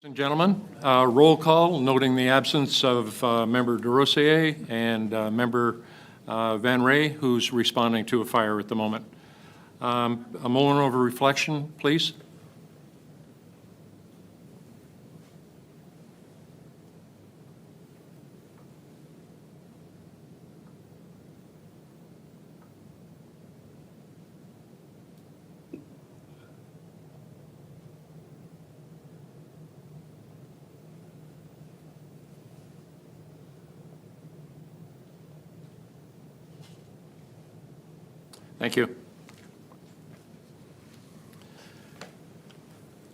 Ladies and gentlemen, roll call, noting the absence of Member DeRosier and Member Van Ray, who's responding to a fire at the moment. A moment of reflection, please. Thank you.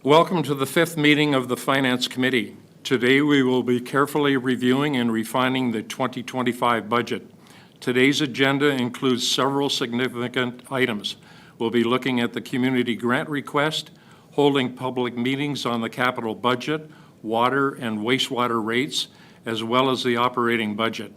Welcome to the fifth meeting of the Finance Committee. Today we will be carefully reviewing and refining the 2025 budget. Today's agenda includes several significant items. We'll be looking at the community grant request, holding public meetings on the capital budget, water and wastewater rates, as well as the operating budget.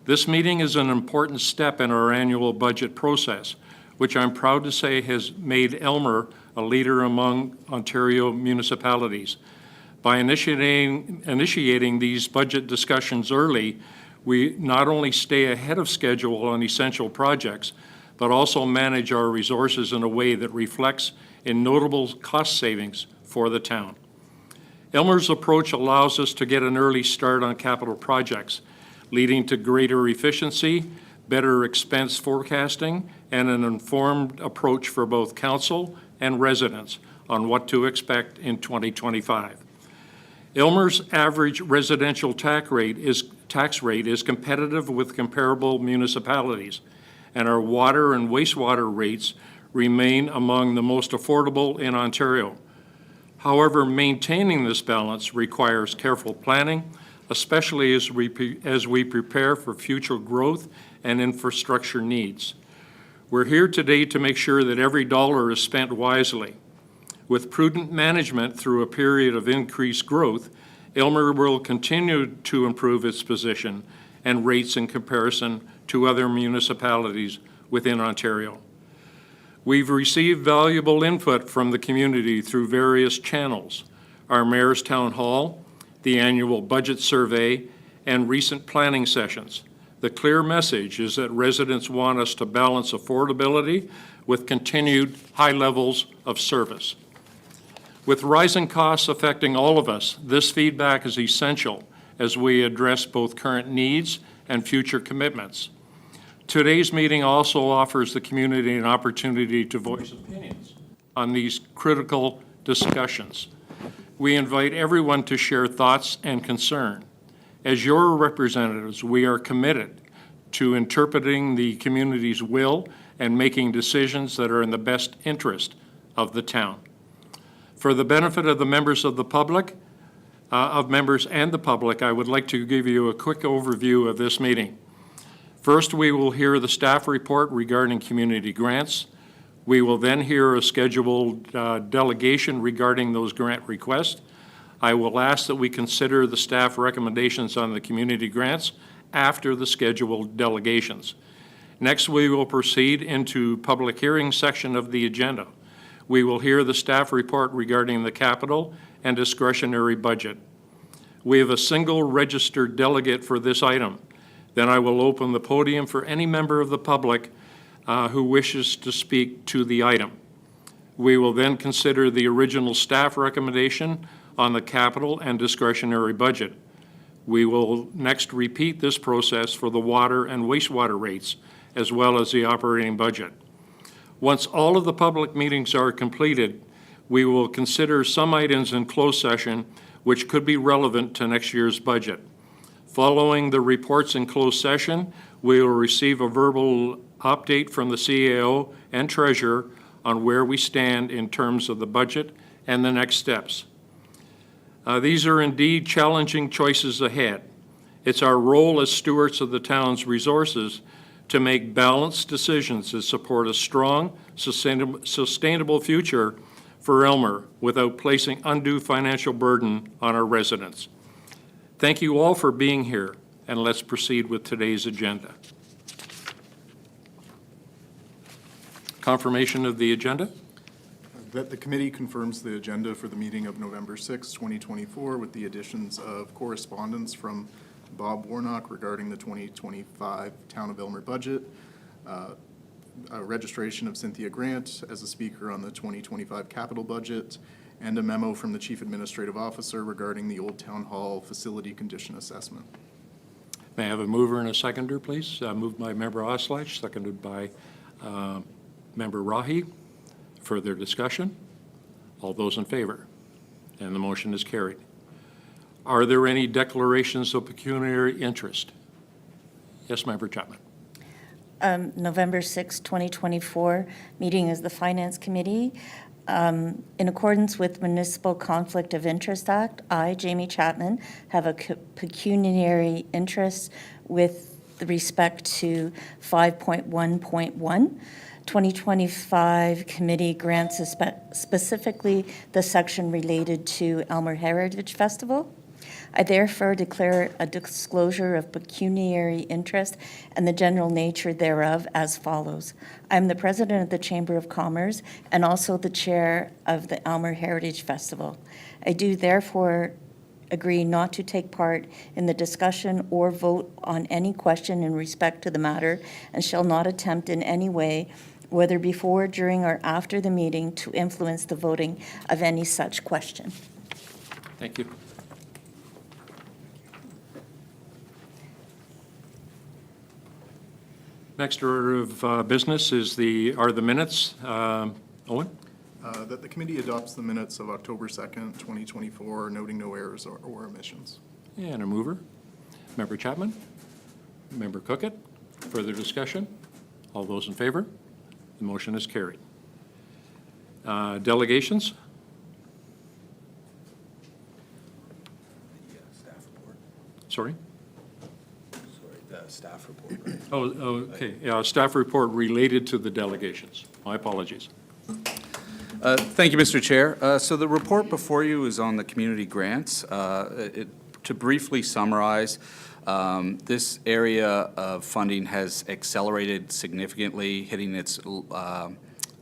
This meeting is an important step in our annual budget process, which I'm proud to say has made Aylmer a leader among Ontario municipalities. By initiating these budget discussions early, we not only stay ahead of schedule on essential projects, but also manage our resources in a way that reflects in notable cost savings for the town. Aylmer's approach allows us to get an early start on capital projects, leading to greater efficiency, better expense forecasting, and an informed approach for both council and residents on what to expect in 2025. Aylmer's average residential tax rate is competitive with comparable municipalities, and our water and wastewater rates remain among the most affordable in Ontario. However, maintaining this balance requires careful planning, especially as we prepare for future growth and infrastructure needs. We're here today to make sure that every dollar is spent wisely. With prudent management through a period of increased growth, Aylmer will continue to improve its position and rates in comparison to other municipalities within Ontario. We've received valuable input from the community through various channels: our Mayor's Town Hall, the annual budget survey, and recent planning sessions. The clear message is that residents want us to balance affordability with continued high levels of service. With rising costs affecting all of us, this feedback is essential as we address both current needs and future commitments. Today's meeting also offers the community an opportunity to voice opinions on these critical discussions. We invite everyone to share thoughts and concern. As your representatives, we are committed to interpreting the community's will and making decisions that are in the best interest of the town. For the benefit of the members of the public, members and the public, I would like to give you a quick overview of this meeting. First, we will hear the staff report regarding community grants. We will then hear a scheduled delegation regarding those grant requests. I will ask that we consider the staff recommendations on the community grants after the scheduled delegations. Next, we will proceed into public hearing section of the agenda. We will hear the staff report regarding the capital and discretionary budget. We have a single registered delegate for this item. Then I will open the podium for any member of the public who wishes to speak to the item. We will then consider the original staff recommendation on the capital and discretionary budget. We will next repeat this process for the water and wastewater rates, as well as the operating budget. Once all of the public meetings are completed, we will consider some items in closed session which could be relevant to next year's budget. Following the reports in closed session, we will receive a verbal update from the CAO and Treasurer on where we stand in terms of the budget and the next steps. These are indeed challenging choices ahead. It's our role as stewards of the town's resources to make balanced decisions that support a strong, sustainable future for Aylmer without placing undue financial burden on our residents. Thank you all for being here, and let's proceed with today's agenda. Confirmation of the agenda? That the committee confirms the agenda for the meeting of November 6, 2024, with the additions of correspondence from Bob Warnock regarding the 2025 Town of Aylmer budget, a registration of Cynthia Grant as a speaker on the 2025 capital budget, and a memo from the Chief Administrative Officer regarding the Old Town Hall facility condition assessment. May I have a mover and a seconder, please? Moved by Member Oslach, seconded by Member Rahi. Further discussion? All those in favor? And the motion is carried. Are there any declarations of pecuniary interest? Yes, Member Chapman. November 6, 2024, meeting is the Finance Committee. In accordance with Municipal Conflict of Interest Act, I, Jamie Chapman, have a pecuniary interest with respect to 5.1.1. 2025 committee grants specifically the section related to Aylmer Heritage Festival. I therefore declare a disclosure of pecuniary interest and the general nature thereof as follows. I'm the president of the Chamber of Commerce and also the chair of the Aylmer Heritage Festival. I do therefore agree not to take part in the discussion or vote on any question in respect to the matter and shall not attempt in any way, whether before, during, or after the meeting, to influence the voting of any such question. Thank you. Next order of business are the minutes. Owen? That the committee adopts the minutes of October 2nd, 2024, noting no errors or omissions. And a mover. Member Chapman? Member Cookett? Further discussion? All those in favor? The motion is carried. Delegations? Staff report. Sorry? The staff report. Right? Oh, okay. Staff report related to the delegations. My apologies. Thank you, Mr. Chair. So the report before you is on the community grants. To briefly summarize, this area of funding has accelerated significantly, hitting its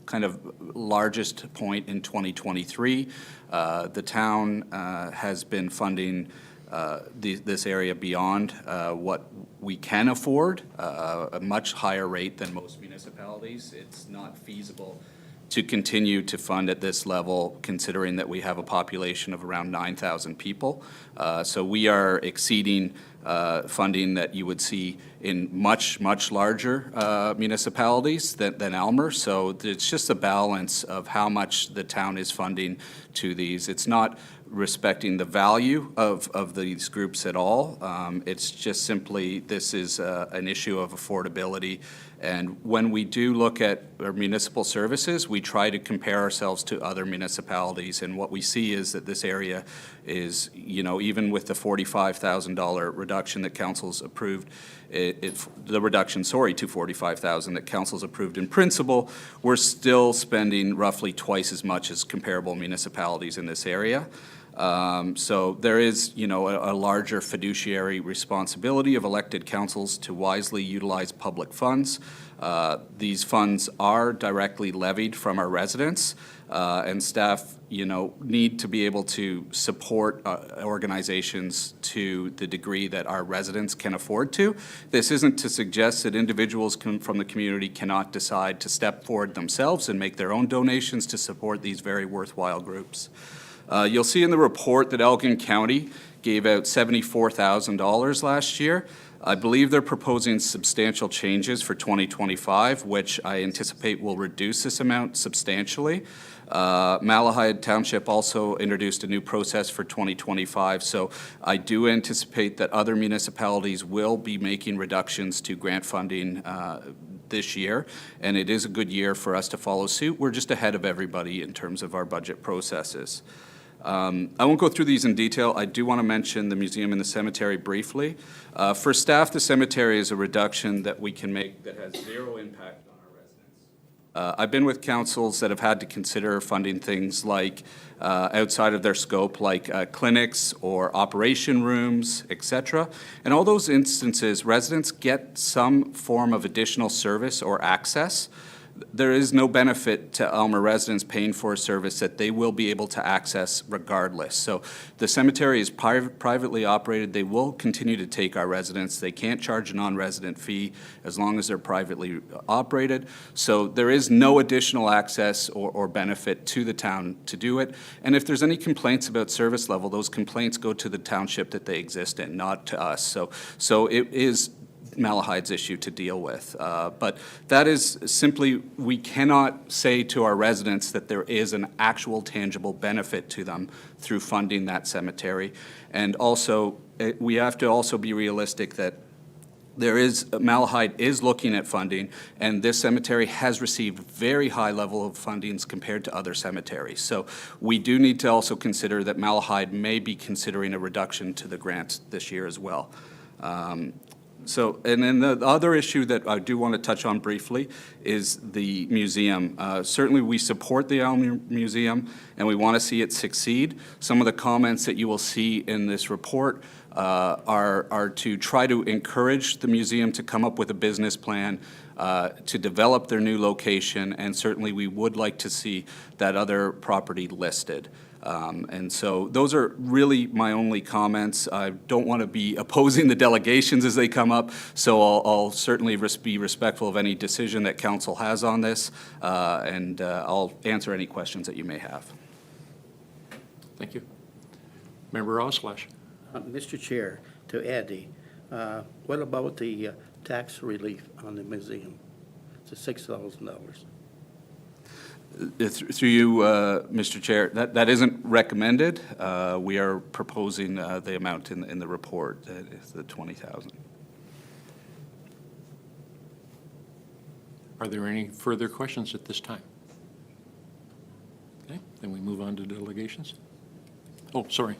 kind of largest point in 2023. The town has been funding this area beyond what we can afford, a much higher rate than most municipalities. It's not feasible to continue to fund at this level, considering that we have a population of around 9,000 people. So we are exceeding funding that you would see in much, much larger municipalities than Aylmer. So it's just a balance of how much the town is funding to these. It's not respecting the value of these groups at all. It's just simply this is an issue of affordability. And when we do look at our municipal services, we try to compare ourselves to other municipalities. And what we see is that this area is, even with the $45,000 reduction that council's approved, the reduction, to $45,000 that council's approved in principle, we're still spending roughly twice as much as comparable municipalities in this area. So there is, a larger fiduciary responsibility of elected councils to wisely utilize public funds. These funds are directly levied from our residents, and staff, need to be able to support organizations to the degree that our residents can afford to. This isn't to suggest that individuals from the community cannot decide to step forward themselves and make their own donations to support these very worthwhile groups. You'll see in the report that Elgin County gave out $74,000 last year. I believe they're proposing substantial changes for 2025, which I anticipate will reduce this amount substantially. Malahide Township also introduced a new process for 2025, so I do anticipate that other municipalities will be making reductions to grant funding this year, and it is a good year for us to follow suit. We're just ahead of everybody in terms of our budget processes. I won't go through these in detail. I do want to mention the museum and the cemetery briefly. For staff, the cemetery is a reduction that we can make that has zero impact on our residents. I've been with councils that have had to consider funding things like outside of their scope, like clinics or operation rooms, etc. In all those instances, residents get some form of additional service or access. there is no benefit to Elmer residents paying for a service that they will be able to access regardless. So the cemetery is privately operated. They will continue to take our residents. They can't charge a non-resident fee as long as they're privately operated. So there is no additional access or benefit to the town to do it. And if there's any complaints about service level, those complaints go to the township that they exist in, not to us. So it is Malahide's issue to deal with. But that is simply, we cannot say to our residents that there is an actual tangible benefit to them through funding that cemetery. And also, we have to also be realistic that Malahide is looking at funding, and this cemetery has received very high level of fundings compared to other cemeteries. So we do need to also consider that Malahide may be considering a reduction to the grant this year as well. And then the other issue that I do want to touch on briefly is the museum. Certainly, we support the Elmer Museum, and we want to see it succeed. Some of the comments that you will see in this report are to try to encourage the museum to come up with a business plan to develop their new location, and certainly we would like to see that other property listed. And so those are really my only comments. I don't want to be opposing the delegations as they come up, so I'll certainly be respectful of any decision that council has on this, and I'll answer any questions that you may have. Thank you. Member Oslash. Mr. Chair, to Eddie, what about the tax relief on the museum? It's $6,000. Through you, Mr. Chair, that isn't recommended. We are proposing the amount in the report, the $20,000. Are there any further questions at this time? Okay, then we move on to delegations. Oh, sorry.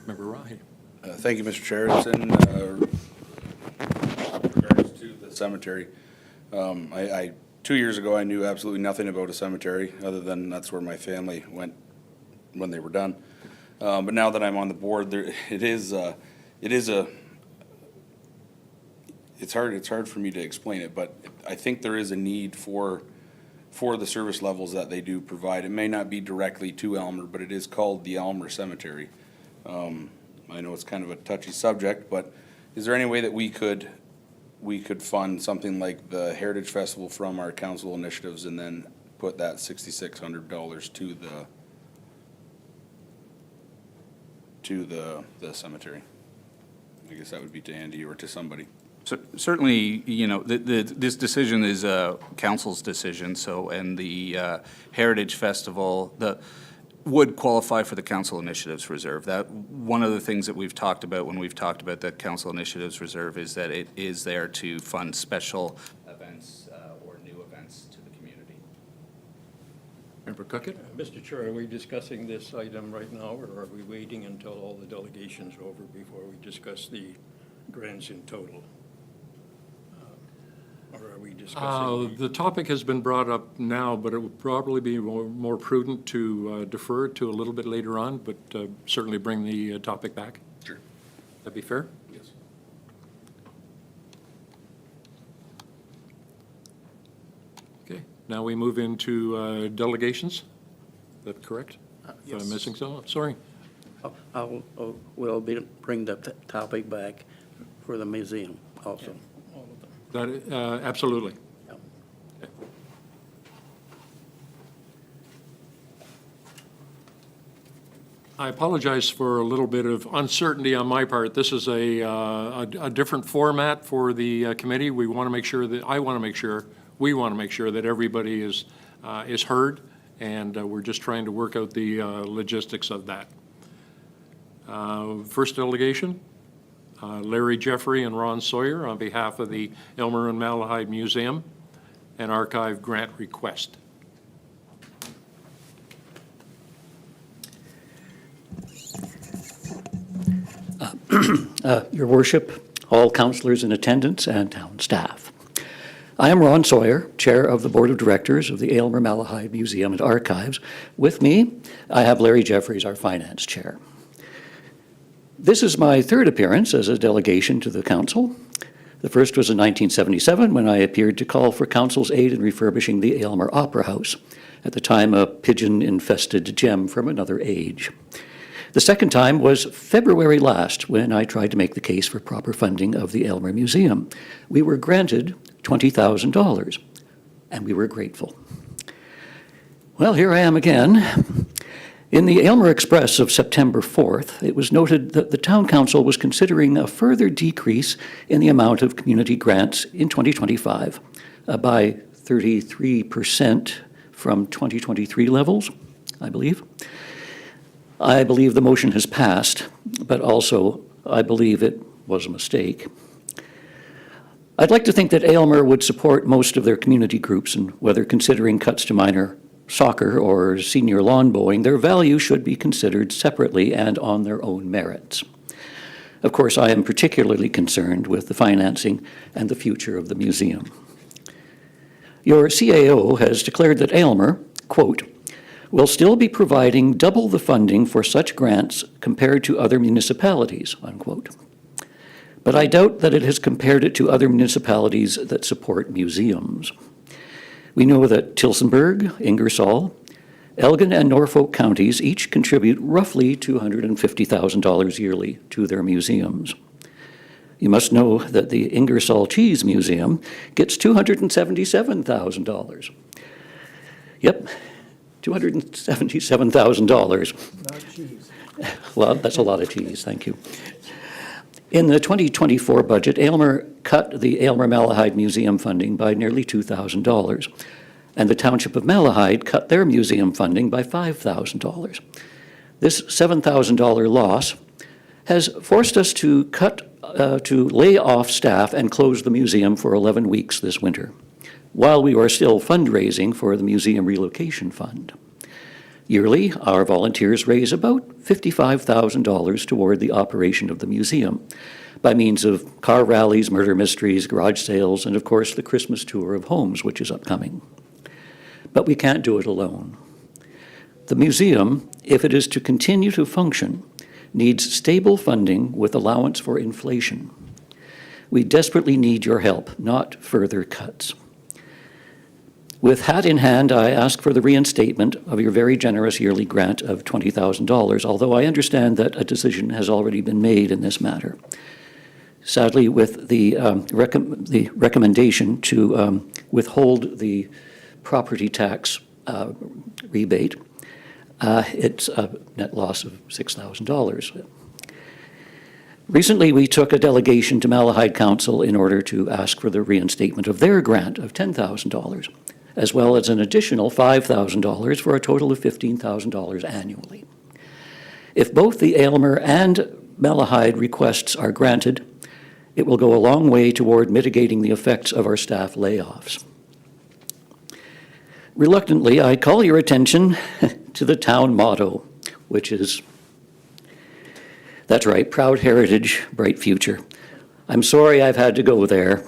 Member Rahi. Thank you, Mr. Chair. It's in regards to the cemetery. 2 years ago, I knew absolutely nothing about a cemetery, other than that's where my family went when they were done. But now that I'm on the board, it's hard for me to explain it, but I think there is a need for the service levels that they do provide. It may not be directly to Elmer, but it is called the Elmer Cemetery. I know it's kind of a touchy subject, but is there any way that we could fund something like the Heritage Festival from our council initiatives and then put that $6,600 to the cemetery? I guess that would be to Andy or to somebody. So certainly, this decision is council's decision. So, and the Heritage Festival, would qualify for the council initiatives reserve. That one of the things that we've talked about when we've talked about the council initiatives reserve is that it is there to fund special events or new events to the community. Member Cookett? Mr. Chair, are we discussing this item right now, or are we waiting until all the delegations are over before we discuss the grants in total? Or are we discussing? The topic has been brought up now, but it would probably be more prudent to defer it to a little bit later on, but certainly bring the topic back. Sure. That be fair? Yes. Okay, now we move into delegations. Is that correct? If I'm missing something, sorry. We'll bring the topic back for the museum also. All of them. That, absolutely. Yep. Okay. I apologize for a little bit of uncertainty on my part. This is a different format for the committee. We want to make sure that, we want to make sure that everybody is heard, and we're just trying to work out the logistics of that. First delegation, Larry Jeffrey and Ron Sawyer on behalf of the Elmer and Malahide Museum and Archive grant request. Your Worship, all councilors in attendance, and town staff. I am Ron Sawyer, Chair of the Board of Directors of the Aylmer Malahide Museum and Archives. With me, I have Larry Jeffries, our Finance Chair. This is my third appearance as a delegation to the Council. The first was in 1977 when I appeared to call for council's aid in refurbishing the Aylmer Opera House, at the time a pigeon-infested gem from another age. The second time was February last, when I tried to make the case for proper funding of the Aylmer Museum. We were granted $20,000, and we were grateful. Well, here I am again. In the Aylmer Express of September 4th, it was noted that the Town Council was considering a further decrease in the amount of community grants in 2025 by 33% from 2023 levels, I believe. I believe the motion has passed, but also I believe it was a mistake. I'd like to think that Aylmer would support most of their community groups, and whether considering cuts to minor soccer or senior lawn mowing, their value should be considered separately and on their own merits. Of course, I am particularly concerned with the financing and the future of the museum. Your CAO has declared that Aylmer, quote, will still be providing double the funding for such grants compared to other municipalities, unquote. But I doubt that it has compared it to other municipalities that support museums. We know that Tillsonburg, Ingersoll, Elgin, and Norfolk counties each contribute roughly $250,000 yearly to their museums. You must know that the Ingersoll Cheese Museum gets $277,000. Yep, $277,000. Well, that's a lot of cheese, thank you. In the 2024 budget, Aylmer cut the Aylmer Malahide Museum funding by nearly $2,000, and the Township of Malahide cut their museum funding by $5,000. This $7,000 loss has forced us to lay off staff and close the museum for 11 weeks this winter, while we are still fundraising for the Museum Relocation Fund. Yearly, our volunteers raise about $55,000 toward the operation of the museum by means of car rallies, murder mysteries, garage sales, and of course the Christmas tour of homes, which is upcoming. But we can't do it alone. The museum, if it is to continue to function, needs stable funding with allowance for inflation. We desperately need your help, not further cuts. With hat in hand, I ask for the reinstatement of your very generous yearly grant of $20,000, although I understand that a decision has already been made in this matter. Sadly, with the recommendation to withhold the property tax rebate, it's a net loss of $6,000. Recently, we took a delegation to Malahide Council in order to ask for the reinstatement of their grant of $10,000. As well as an additional $5,000 for a total of $15,000 annually. If both the Aylmer and Malahide requests are granted, it will go a long way toward mitigating the effects of our staff layoffs. Reluctantly, I call your attention to the town motto, which is, that's right, proud heritage, bright future. I'm sorry I've had to go there.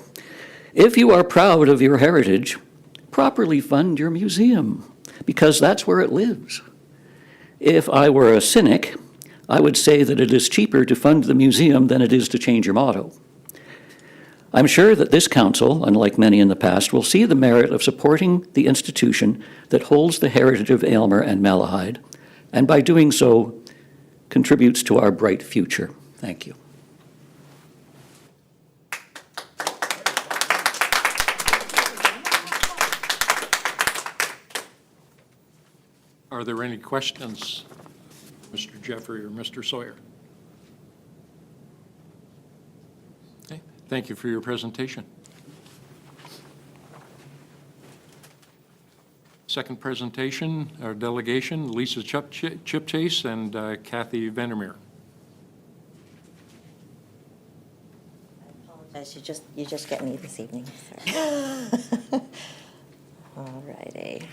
If you are proud of your heritage, properly fund your museum, because that's where it lives. If I were a cynic, I would say that it is cheaper to fund the museum than it is to change your motto. I'm sure that this council, unlike many in the past, will see the merit of supporting the institution that holds the heritage of Aylmer and Malahide, and by doing so, contributes to our bright future. Thank you. Are there any questions, Mr. Jeffrey or Mr. Sawyer? Okay, thank you for your presentation. Second presentation, our delegation, Lisa Chipchase and Kathy Vandermeer. You just get me this evening. All righty.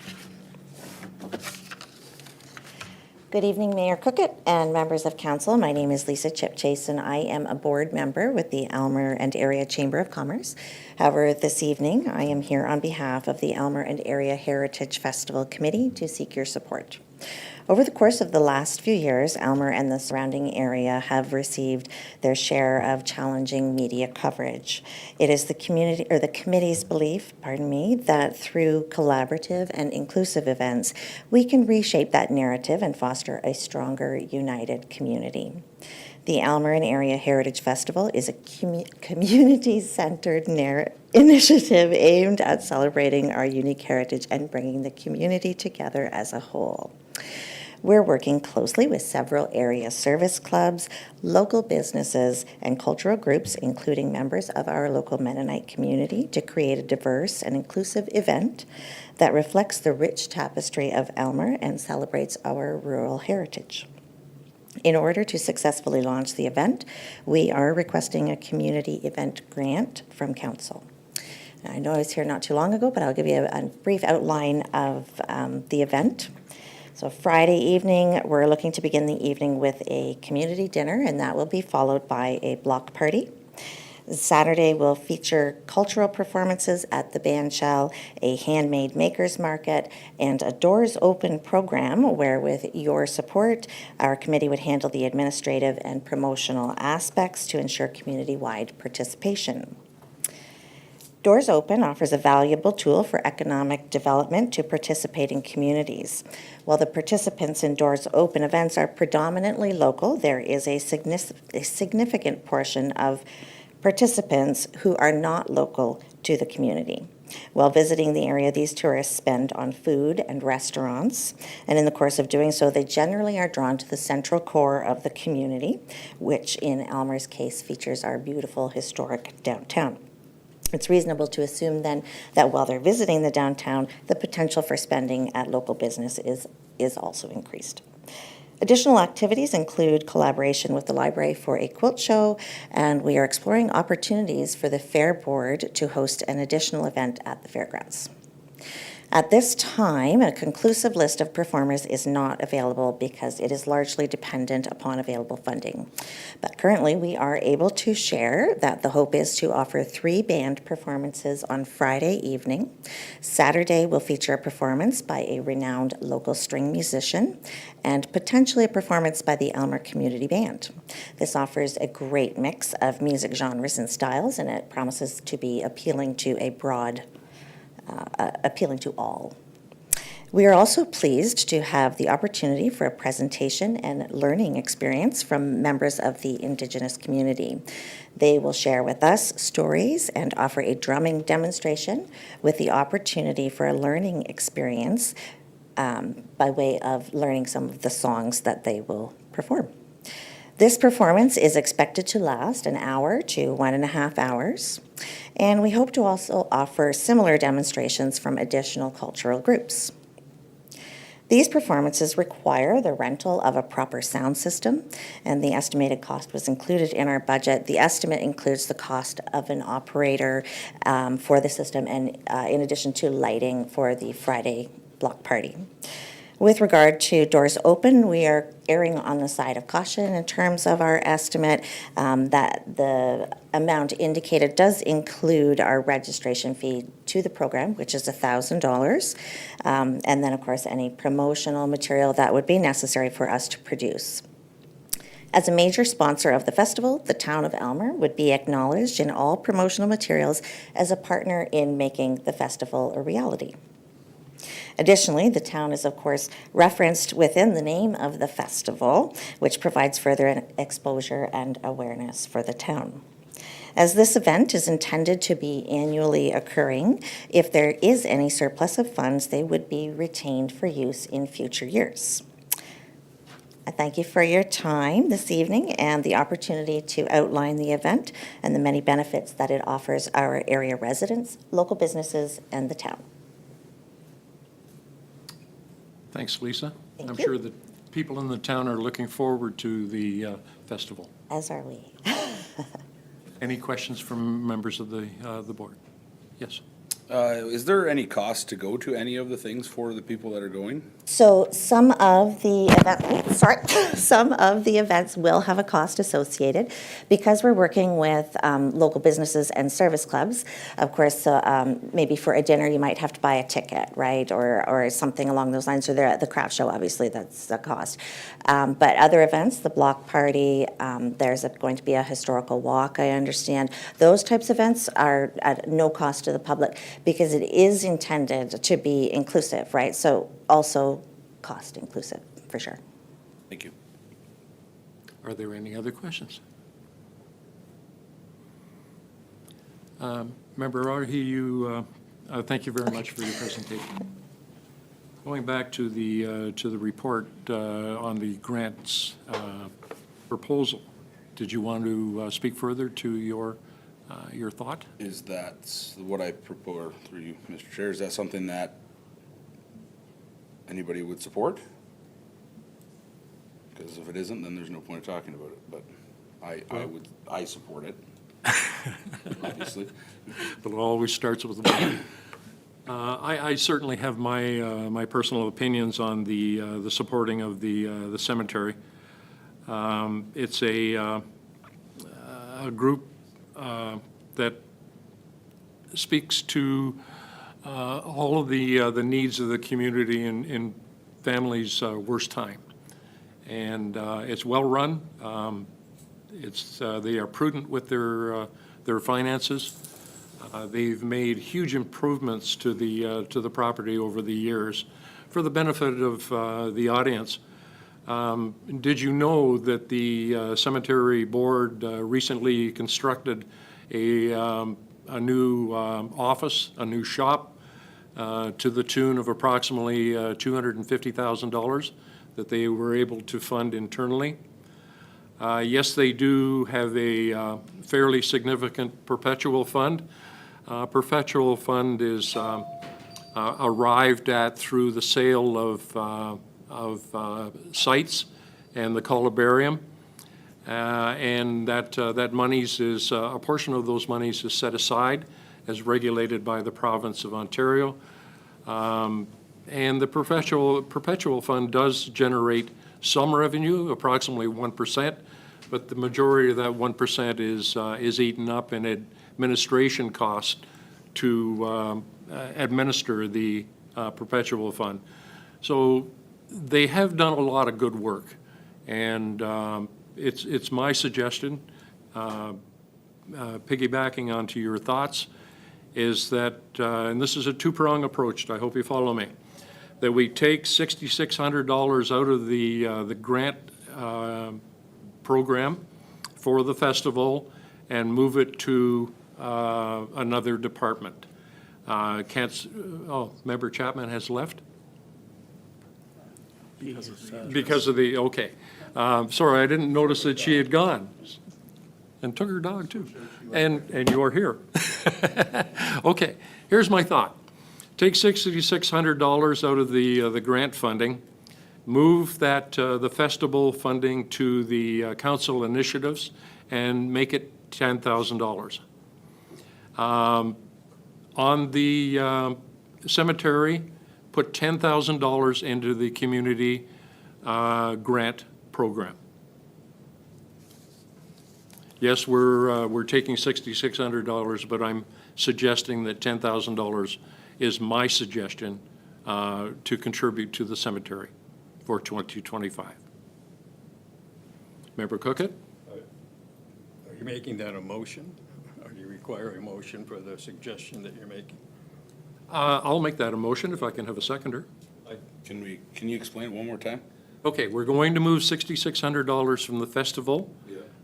Good evening, Mayor Cookett and members of council. My name is Lisa Chipchase, and I am a board member with the Aylmer and Area Chamber of Commerce. However, this evening, I am here on behalf of the Aylmer and Area Heritage Festival Committee to seek your support. Over the course of the last few years, Aylmer and the surrounding area have received their share of challenging media coverage. It is the committee's belief, that through collaborative and inclusive events, we can reshape that narrative and foster a stronger, united community. The Aylmer and Area Heritage Festival is a community-centered initiative aimed at celebrating our unique heritage and bringing the community together as a whole. We're working closely with several area service clubs, local businesses, and cultural groups, including members of our local Mennonite community, to create a diverse and inclusive event that reflects the rich tapestry of Aylmer and celebrates our rural heritage. In order to successfully launch the event, we are requesting a community event grant from council. I know I was here not too long ago, but I'll give you a brief outline of the event. So Friday evening, we're looking to begin the evening with a community dinner, and that will be followed by a block party. Saturday will feature cultural performances at the bandshell, a handmade makers market, and a doors open program where, with your support, our committee would handle the administrative and promotional aspects to ensure community-wide participation. Doors Open offers a valuable tool for economic development to participating communities. While the participants in Doors Open events are predominantly local, there is a significant portion of participants who are not local to the community. While visiting the area, these tourists spend on food and restaurants, and in the course of doing so, they generally are drawn to the central core of the community, which in Aylmer's case features our beautiful historic downtown. It's reasonable to assume then that while they're visiting the downtown, the potential for spending at local business is also increased. Additional activities include collaboration with the library for a quilt show, and we are exploring opportunities for the Fair Board to host an additional event at the fairgrounds. At this time, a conclusive list of performers is not available because it is largely dependent upon available funding. But currently, we are able to share that the hope is to offer 3 band performances on Friday evening. Saturday will feature a performance by a renowned local string musician and potentially a performance by the Aylmer Community Band. This offers a great mix of music genres and styles, and it promises to be appealing to all. We are also pleased to have the opportunity for a presentation and learning experience from members of the Indigenous community. They will share with us stories and offer a drumming demonstration with the opportunity for a learning experience by way of learning some of the songs that they will perform. This performance is expected to last an hour to 1.5 hours, and we hope to also offer similar demonstrations from additional cultural groups. These performances require the rental of a proper sound system, and the estimated cost was included in our budget. The estimate includes the cost of an operator for the system, and in addition to lighting for the Friday block party. With regard to Doors Open, we are erring on the side of caution in terms of our estimate that the amount indicated does include our registration fee to the program, which is $1,000, and then, of course, any promotional material that would be necessary for us to produce. As a major sponsor of the festival, the town of Aylmer would be acknowledged in all promotional materials as a partner in making the festival a reality. Additionally, the town is, of course, referenced within the name of the festival, which provides further exposure and awareness for the town. As this event is intended to be annually occurring, if there is any surplus of funds, they would be retained for use in future years. I thank you for your time this evening and the opportunity to outline the event and the many benefits that it offers our area residents, local businesses, and the town. Thanks, Lisa. Thank I'm you. sure that people in the town are looking forward to the festival. As are we. Any questions from members of the board? Yes. Is there any cost to go to any of the things for the people that are going? So some of the some of the events will have a cost associated because we're working with local businesses and service clubs. Of course, maybe for a dinner you might have to buy a ticket, right, or something along those lines. Or the craft show, obviously, that's a cost. But other events, the block party, there's going to be a historical walk. I understand those types of events are at no cost to the public because it is intended to be inclusive, right? So also cost inclusive, for sure. Thank you. Are there any other questions? Member Arhi, thank you very much for your presentation. Going back to the report on the grants proposal, did you want to speak further to your thought? Is that what I propose through you, Mr. Chair? Is that something that anybody would support? Because if it isn't, then there's no point of talking about it, but I support it, obviously. But it always starts with the money. I certainly have my personal opinions on the supporting of the cemetery. It's a group that speaks to all of the needs of the community in families' worst time. And it's well-run. They are prudent with their finances. They've made huge improvements to the property over the years for the benefit of the audience. Did you know that the cemetery board recently constructed a new office, a new shop, to the tune of approximately $250,000 that they were able to fund internally? Yes, they do have a fairly significant perpetual fund. Perpetual fund is arrived at through the sale of sites and the columbarium. And that monies is, a portion of those monies is set aside as regulated by the province of Ontario. And the perpetual fund does generate some revenue, approximately 1%, but the majority of that 1% is eaten up in administration cost to administer the perpetual fund. So they have done a lot of good work, and it's my suggestion, piggybacking onto your thoughts, is that, and this is a two-prong approach, I hope you follow me, that we take $6,600 out of the grant program for the festival and move it to another department. Member Chapman has left? Because of the, okay. Sorry, I didn't notice that she had gone. And took her dog, too. And you're here. Okay, here's my thought. Take $6,600 out of the grant funding, move that, the festival funding to the council initiatives, and make it $10,000. On the cemetery, put $10,000 into the community grant program. Yes, we're taking $6,600, but I'm suggesting that $10,000 is my suggestion to contribute to the cemetery for 2025. Member Cookett? Are you making that a motion? Or do you require a motion for the suggestion that you're making? I'll make that a motion if I can have a seconder. Can you explain it one more time? Okay, we're going to move $6,600 from the festival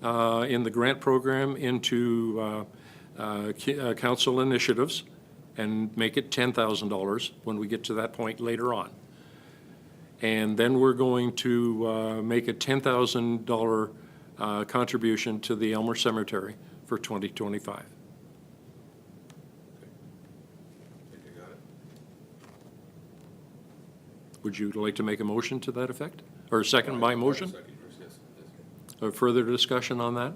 in the grant program into council initiatives and make it $10,000 when we get to that point later on. And then we're going to make a $10,000 contribution to the Aylmer Cemetery for 2025. Would you like to make a motion to that effect? Or second my motion? Or further discussion on that?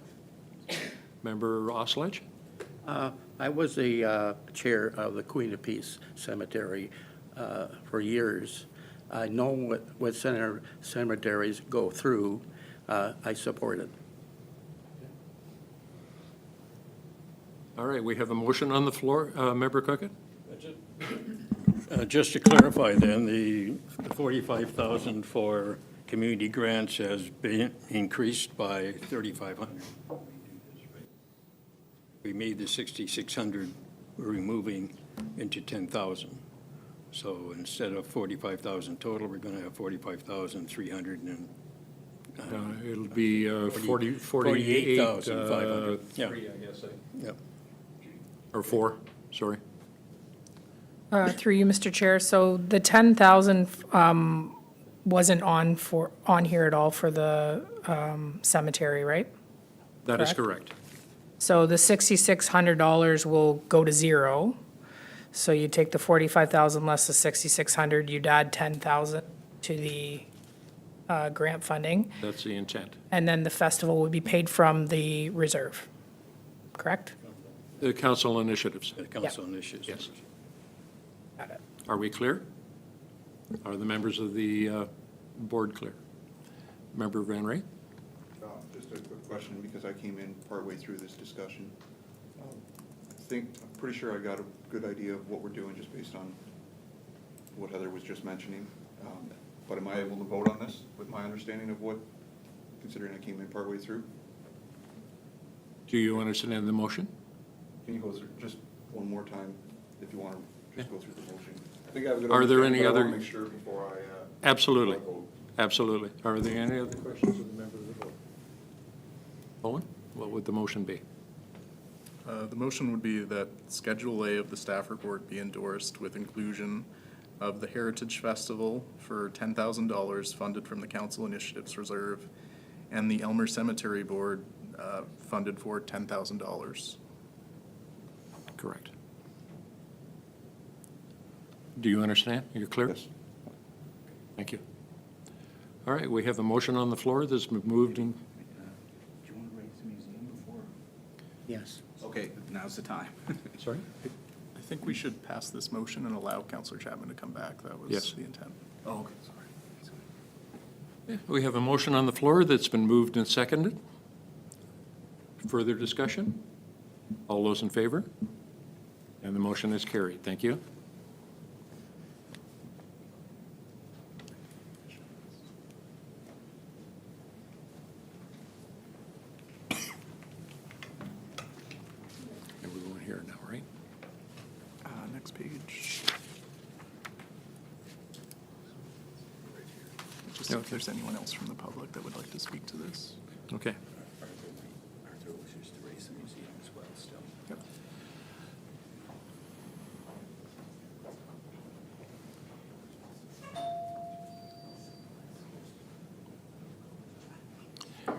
Member Osledge? I was the chair of the Queen of Peace Cemetery for years. I know what cemeteries go through. I support it. All right, we have a motion on the floor. Member Cookett? Just to clarify then, the 45,000 for community grants has been increased by 3,500. We made the 6,600, we're removing into 10,000. So instead of 45,000 total, we're going to have 45,300 and It'll be 48. 48,500. Yeah. Three, I guess, Yep. or four, sorry. Through you, Mr. Chair. So the 10,000 wasn't on here at all for the cemetery, right? That is Correct. correct. So the $6,600 will go to zero. So you take the 45,000 less the 6,600, you'd add 10,000 to the grant funding, That's the intent. and then the festival would be paid from the reserve, correct? The council initiatives. The council initiatives. Yes. Got it. Are we clear? Are the members of the board clear? Member Van Ray? Just a quick question, because I came in partway through this discussion. I'm pretty sure I got a good idea of what we're doing just based on what Heather was just mentioning. But am I able to vote on this with my understanding of what, considering I came in partway through? Do you understand the motion? Can you go through just one more time, if you want to just go through the motion? I think I have a good Are there understanding, any but I other- want to make sure before I. Absolutely. before I vote. Absolutely. Are there any other questions of the members of the board? Owen, what would the motion be? The motion would be that Schedule A of the staff report be endorsed with inclusion of the Heritage Festival for $10,000 funded from the Council Initiatives Reserve, and the Elmer Cemetery Board funded for $10,000. Correct. Do you understand? You're clear? Yes. Thank you. All right, we have a motion on the floor that's been moved in. Do you want to raise the museum before? Yes. Okay, now's the time. Sorry? I think we should pass this motion and allow Counselor Chapman to come back. That was Yes. the intent. Oh, okay, sorry. We have a motion on the floor that's been moved and seconded. Further discussion? All those in favor? And the motion is carried. Thank you. And we're going here now, right? Next page. Just if there's anyone else from the public that would like to speak to this. Okay. Arthur wishes to raise the museum as well still. Yep.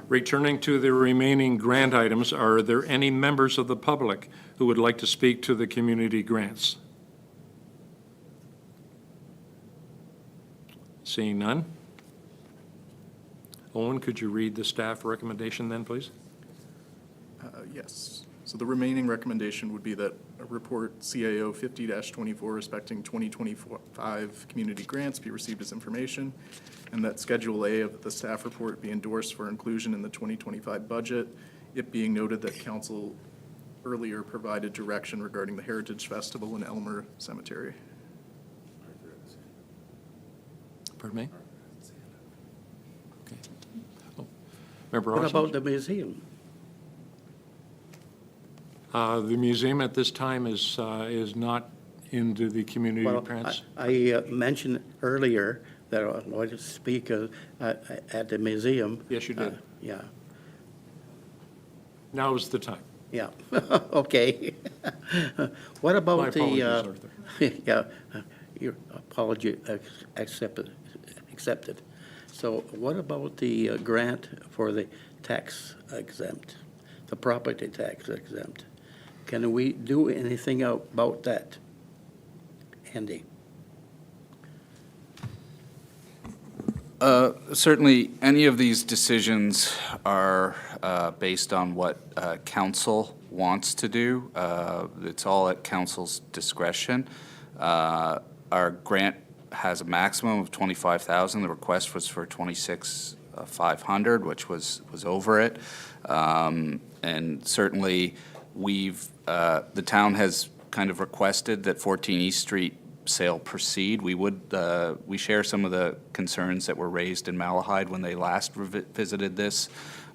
Returning to the remaining grant items, are there any members of the public who would like to speak to the community grants? Seeing none? Owen, could you read the staff recommendation then, please? Yes. So the remaining recommendation would be that a report CAO 50-24 respecting 2025 community grants be received as information, and that Schedule A of the staff report be endorsed for inclusion in the 2025 budget, it being noted that council earlier provided direction regarding the Heritage Festival in Elmer Cemetery. Pardon me? Okay. Oh, Member What Austin? about the museum? The museum at this time is not into the community Well, grants. I mentioned earlier that I wanted to speak at the museum. Yes, you did. Yeah, Now is the time. yeah, okay. What My about apologies, the, Arthur. yeah, your apology accepted. So what about the grant for the tax exempt, the property tax exempt? Can we do anything about that, Andy? Certainly, any of these decisions are based on what council wants to do. It's all at council's discretion. Our grant has a maximum of 25,000. The request was for 26,500, which was over it. And certainly, the town has kind of requested that 14 East Street sale proceed. We share some of the concerns that were raised in Malahide when they last visited this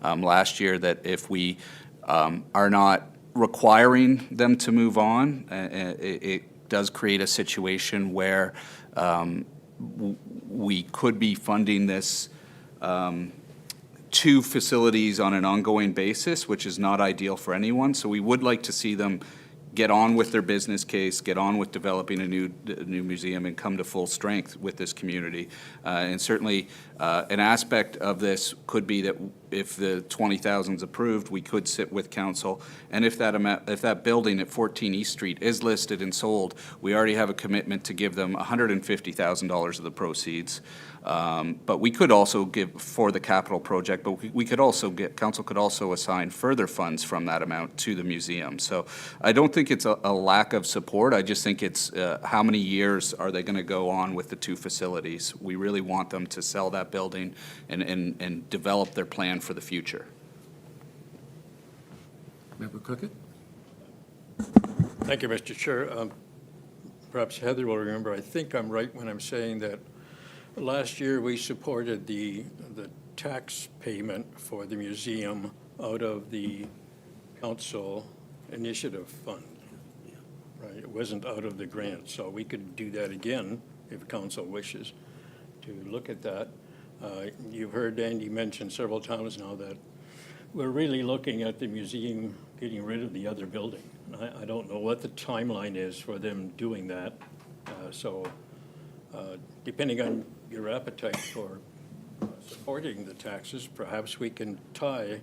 last year, that if we are not requiring them to move on, it does create a situation where we could be funding this two facilities on an ongoing basis, which is not ideal for anyone. So we would like to see them get on with their business case, get on with developing a new museum, and come to full strength with this community. And certainly, an aspect of this could be that if the 20,000 is approved, we could sit with council, and if that building at 14 East Street is listed and sold, we already have a commitment to give them $150,000 of the proceeds. But we could also give for the capital project, but we could also council could also assign further funds from that amount to the museum. So I don't think it's a lack of support. I just think it's how many years are they going to go on with the two facilities? We really want them to sell that building and develop their plan for the future. Member Cookett? Thank you, Mr. Chair. Perhaps Heather will remember, I think I'm right when I'm saying that last year we supported the tax payment for the museum out of the council initiative fund. Right, it wasn't out of the grant, so we could do that again if council wishes to look at that. You've heard Andy mention several times now that we're really looking at the museum getting rid of the other building. I don't know what the timeline is for them doing that. So depending on your appetite for supporting the taxes, perhaps we can tie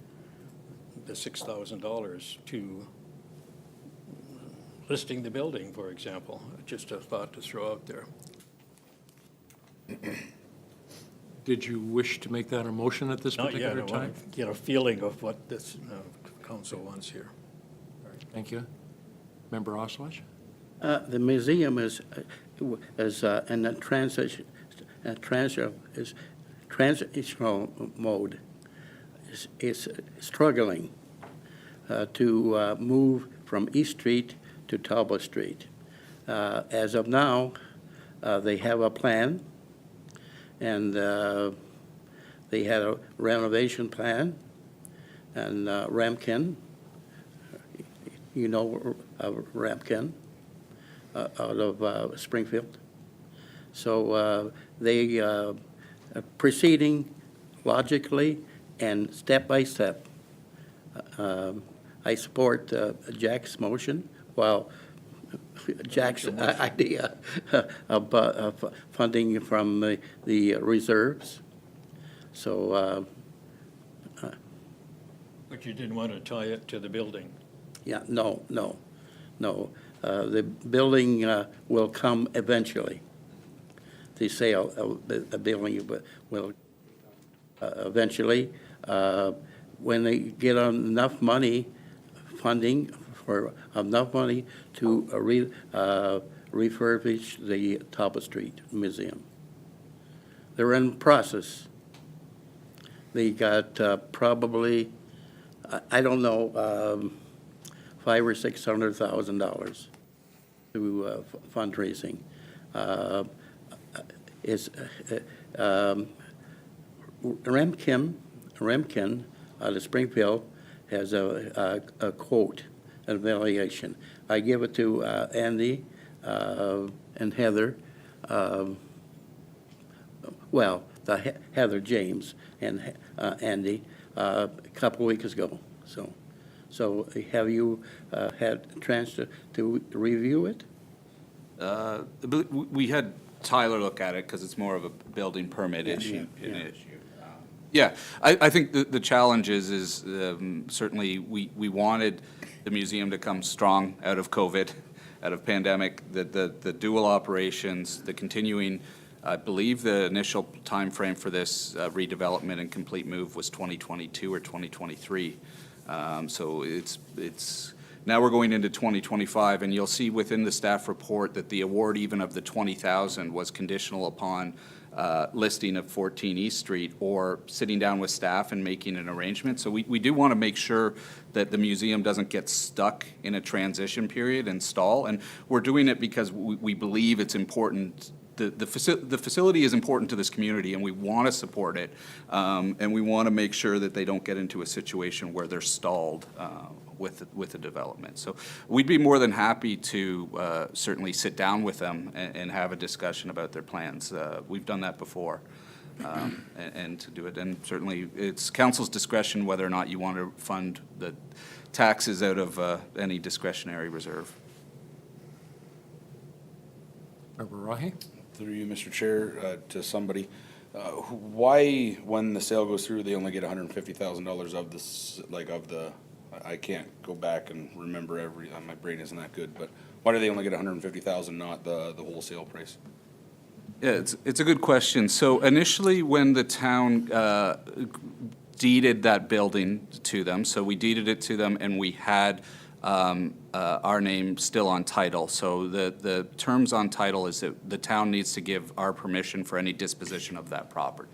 the $6,000 to listing the building, for example. Just a thought to throw out there. Did you wish to make that a motion at this Not yet. particular I time? want to get a feeling of what this council wants here. Thank you. Member Oswald? The museum is in a transitional mode. It's struggling to move from East Street to Talbot Street. As of now, they have a plan, and they had a renovation plan, and Ramkin, you know Ramkin, out of Springfield. So they are proceeding logically and step by step. I support Jack's motion, while Jack's idea of funding from the reserves. So, But you didn't want to tie it to the building. yeah, no. The building will come eventually. The sale of the building will eventually. When they get enough money, funding for enough money to refurbish the Talbot Street Museum. They're in process. They got probably, I don't know, $500,000 or $600,000 to fundraising. Remkin out of Springfield has a quote, an evaluation. I give it to Andy and Heather, Heather James and Andy a couple of weeks ago. So have you had a chance to review it? We had Tyler look at it because it's more of a building permit issue. yeah. Yeah, I think the challenge is certainly we wanted the museum to come strong out of COVID, out of pandemic, the dual operations, the continuing, I believe the initial timeframe for this redevelopment and complete move was 2022 or 2023. So it's Now we're going into 2025, and you'll see within the staff report that the award even of the 20,000 was conditional upon listing of 14 East Street or sitting down with staff and making an arrangement. So we do want to make sure that the museum doesn't get stuck in a transition period and stall. And we're doing it because we believe it's important. The facility is important to this community, and we want to support it. And we want to make sure that they don't get into a situation where they're stalled with the development. So we'd be more than happy to certainly sit down with them and have a discussion about their plans. We've done that before, and to do it. And certainly, it's council's discretion whether or not you want to fund the taxes out of any discretionary reserve. Member Rahi? Through you, Mr. Chair, to somebody, why, when the sale goes through, they only get $150,000 of this, like of the, I can't go back and remember my brain isn't that good, but why do they only get $150,000, not the wholesale price? Yeah, it's a good question. So initially, when the town deeded that building to them, so we deeded it to them, and we had our name still on title. So the terms on title is that the town needs to give our permission for any disposition of that property.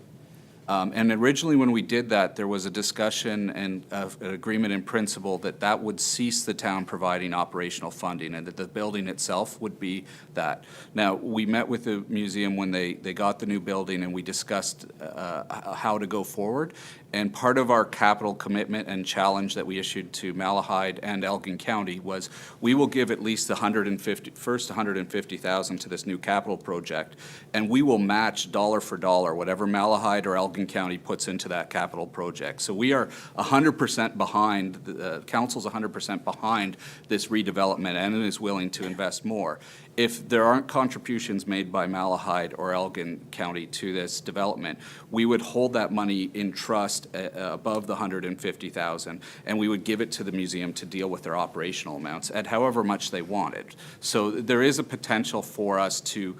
And originally, when we did that, there was a discussion and an agreement in principle that that would cease the town providing operational funding and that the building itself would be that. Now, we met with the museum when they got the new building, and we discussed how to go forward. And part of our capital commitment and challenge that we issued to Malahide and Elgin County was we will give at least the first $150,000 to this new capital project, and we will match dollar for dollar whatever Malahide or Elgin County puts into that capital project. So we are 100% behind, the council's 100% behind this redevelopment and is willing to invest more. If there aren't contributions made by Malahide or Elgin County to this development, we would hold that money in trust above the $150,000, and we would give it to the museum to deal with their operational amounts at however much they wanted. So there is a potential for us to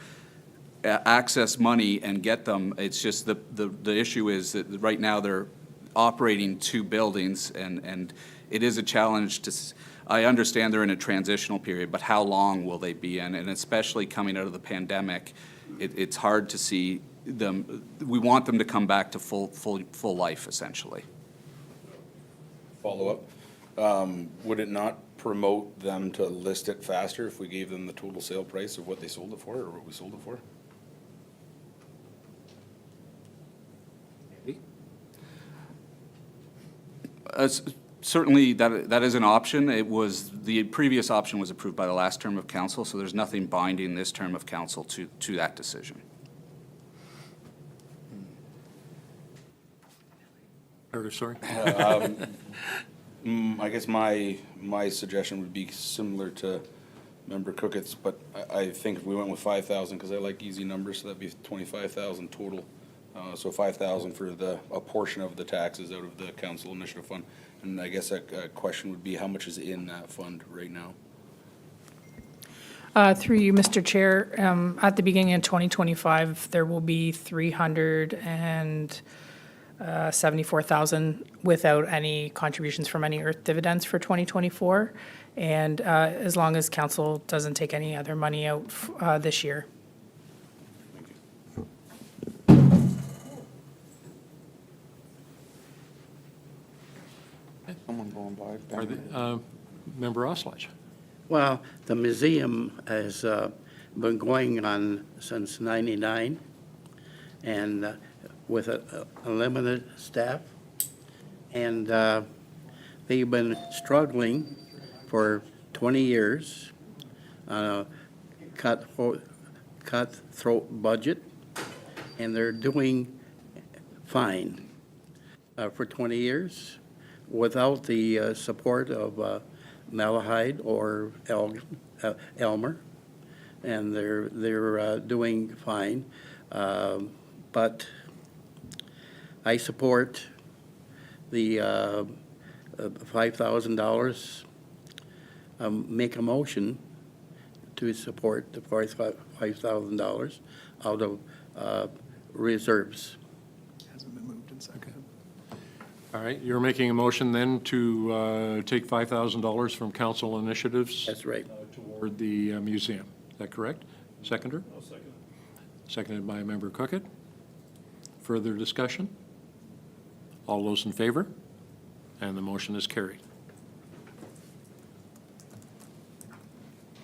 access money and get them. It's just the issue is that right now they're operating two buildings, and it is a challenge to. I understand they're in a transitional period, but how long will they be in? And especially coming out of the pandemic, it's hard to see them. We want them to come back to full life, essentially. Follow up, would it not promote them to list it faster if we gave them the total sale price of what they sold it for or what we sold it for? Certainly, that is an option. The previous option was approved by the last term of council, so there's nothing binding this term of council to that decision. Sorry? I guess my suggestion would be similar to Member Cookett's, but I think if we went with 5,000, because I like easy numbers, so that'd be 25,000 total. So 5,000 for a portion of the taxes out of the council initiative fund. And I guess a question would be, how much is in that fund right now? Through you, Mr. Chair, at the beginning of 2025, there will be $374,000 without any contributions from any earth dividends for 2024, and as long as council doesn't take any other money out this year. Someone going by. Are they, Member Oslage? Well, the museum has been going on since '99, and with a limited staff, and they've been struggling for 20 years, cutthroat budget, and they're doing fine for 20 years without the support of Malahide or Elmer, and they're doing fine. But I support the $5,000. Make a motion to support the $5,000 out of reserves. Hasn't been moved and seconded. All right, you're making a motion then to take $5,000 from council initiatives That's right. toward the museum. Is that correct? Seconder? I'll second. Seconded by Member Cookett. Further discussion? All those in favor? And the motion is carried.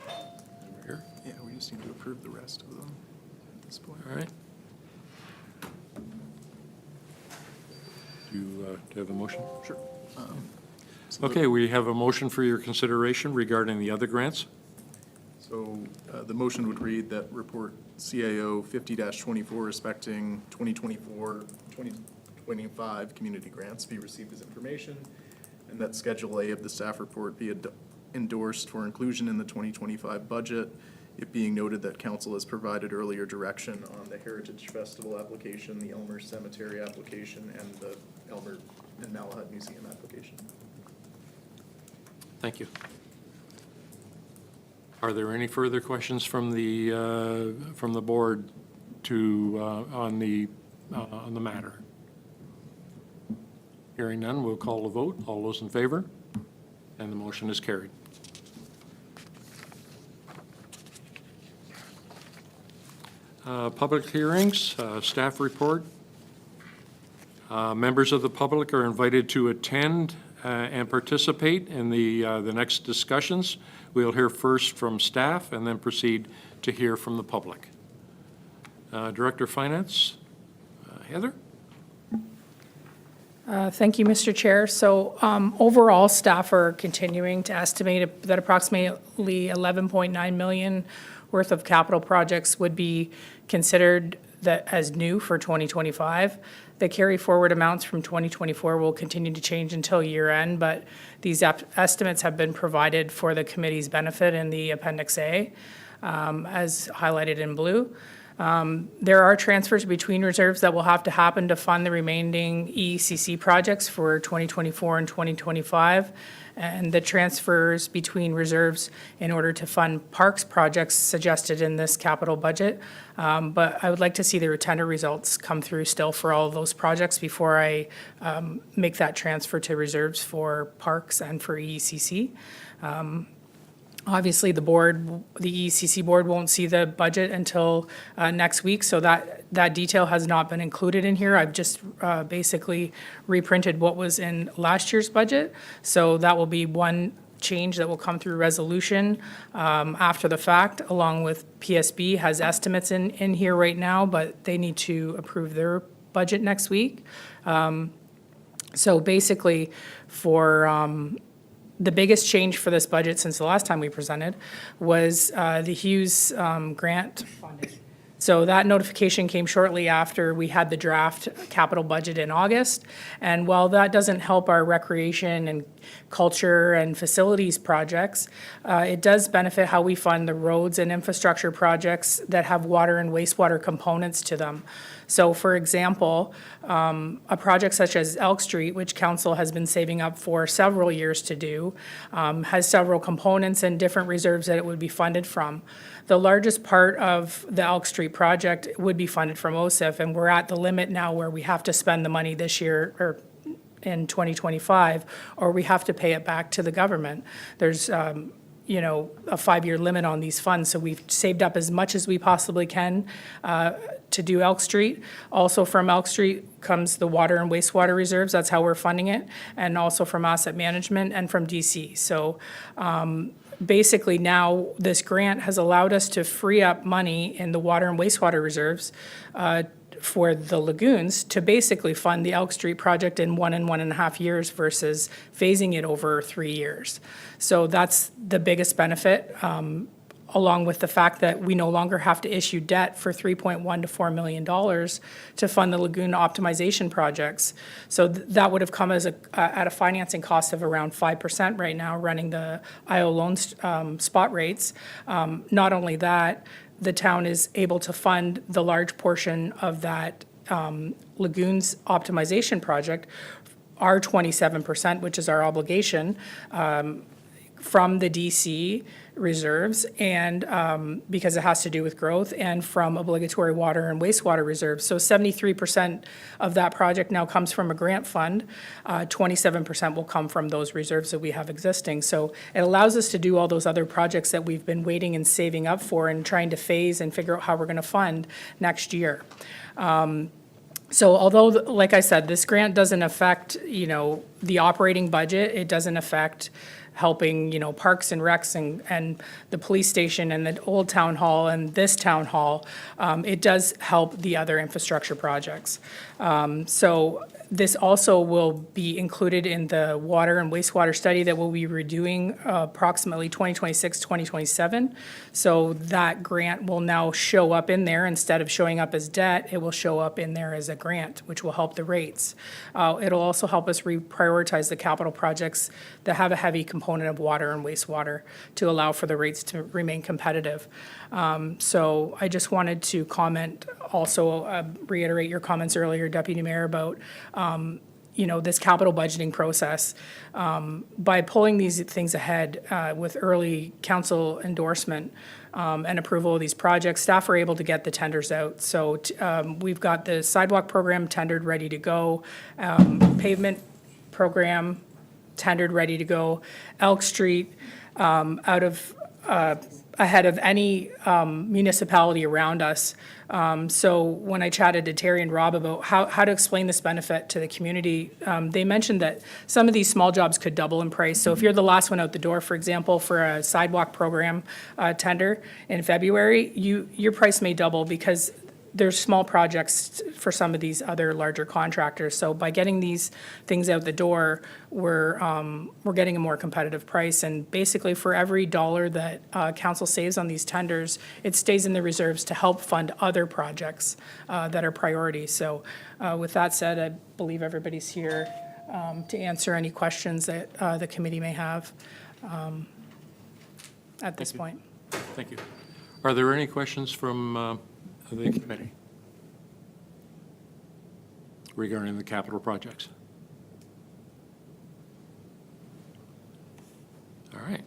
Over here. Yeah, we just need to approve the rest of them at this point. All right. Do you have a motion? Sure. Okay, we have a motion for your consideration regarding the other grants. So the motion would read that report CAO 50-24 respecting 2024-2025 community grants be received as information, and that Schedule A of the staff report be endorsed for inclusion in the 2025 budget, it being noted that council has provided earlier direction on the Heritage Festival application, the Elmer Cemetery application, and the Elmer and Malahide Museum application. Thank you. Are there any further questions from the board on the matter? Hearing none, we'll call a vote. All those in favor? And the motion is carried. Public hearings, staff report. Members of the public are invited to attend and participate in the next discussions. We'll hear first from staff and then proceed to hear from the public. Director of Finance, Heather? Thank you, Mr. Chair. So overall, staff are continuing to estimate that approximately $11.9 million worth of capital projects would be considered as new for 2025. The carry forward amounts from 2024 will continue to change until year end, but these estimates have been provided for the committee's benefit in the Appendix A, as highlighted in blue. There are transfers between reserves that will have to happen to fund the remaining EECC projects for 2024 and 2025. And the transfers between reserves in order to fund parks projects suggested in this capital budget. But I would like to see the tender results come through still for all of those projects before I make that transfer to reserves for parks and for EECC. Obviously, the EECC board won't see the budget until next week, so that detail has not been included in here. I've just basically reprinted what was in last year's budget. So that will be one change that will come through resolution after the fact, along with PSB has estimates in here right now, but they need to approve their budget next week. So basically, for the biggest change for this budget since the last time we presented was the Hughes grant funding. So that notification came shortly after we had the draft capital budget in August. And while that doesn't help our recreation and culture and facilities projects, it does benefit how we fund the roads and infrastructure projects that have water and wastewater components to them. So for example, a project such as Elk Street, which council has been saving up for several years to do, has several components and different reserves that it would be funded from. The largest part of the Elk Street project would be funded from OSIF, and we're at the limit now where we have to spend the money this year or in 2025, or we have to pay it back to the government. There's a 5-year limit on these funds, so we've saved up as much as we possibly can to do Elk Street. Also from Elk Street comes the water and wastewater reserves. That's how we're funding it, and also from asset management and from DC. So basically now this grant has allowed us to free up money in the water and wastewater reserves for the lagoons to basically fund the Elk Street project in 1 and 1.5 years versus phasing it over 3 years. So that's the biggest benefit, along with the fact that we no longer have to issue debt for $3.1 to $4 million to fund the lagoon optimization projects. So that would have come as at a financing cost of around 5% right now, running the IO loans spot rates. Not only that, the town is able to fund the large portion of that lagoons optimization project, our 27%, which is our obligation, from the DC reserves, and because it has to do with growth, and from obligatory water and wastewater reserves. So 73% of that project now comes from a grant fund. 27% will come from those reserves that we have existing. So it allows us to do all those other projects that we've been waiting and saving up for and trying to phase and figure out how we're going to fund next year. So although, like I said, this grant doesn't affect, the operating budget, it doesn't affect helping, parks and recs and the police station and the old town hall and this town hall, it does help the other infrastructure projects. So this also will be included in the water and wastewater study that we'll be redoing approximately 2026, 2027. So that grant will now show up in there. Instead of showing up as debt, it will show up in there as a grant, which will help the rates. It'll also help us reprioritize the capital projects that have a heavy component of water and wastewater to allow for the rates to remain competitive. So I just wanted to comment, also reiterate your comments earlier, Deputy Mayor, about this capital budgeting process. By pulling these things ahead with early council endorsement and approval of these projects, staff are able to get the tenders out. So we've got the sidewalk program tendered, ready to go, pavement program tendered, ready to go, Elk Street ahead of any municipality around us. So when I chatted to Terry and Rob about how to explain this benefit to the community, they mentioned that some of these small jobs could double in price. So if you're the last one out the door, for example, for a sidewalk program tender in February, your price may double because there's small projects for some of these other larger contractors. So by getting these things out the door, we're getting a more competitive price. And basically, for every dollar that council saves on these tenders, it stays in the reserves to help fund other projects that are priorities. So with that said, I believe everybody's here to answer any questions that the committee may have at this point. Thank you. Are there any questions from the committee regarding the capital projects? All right.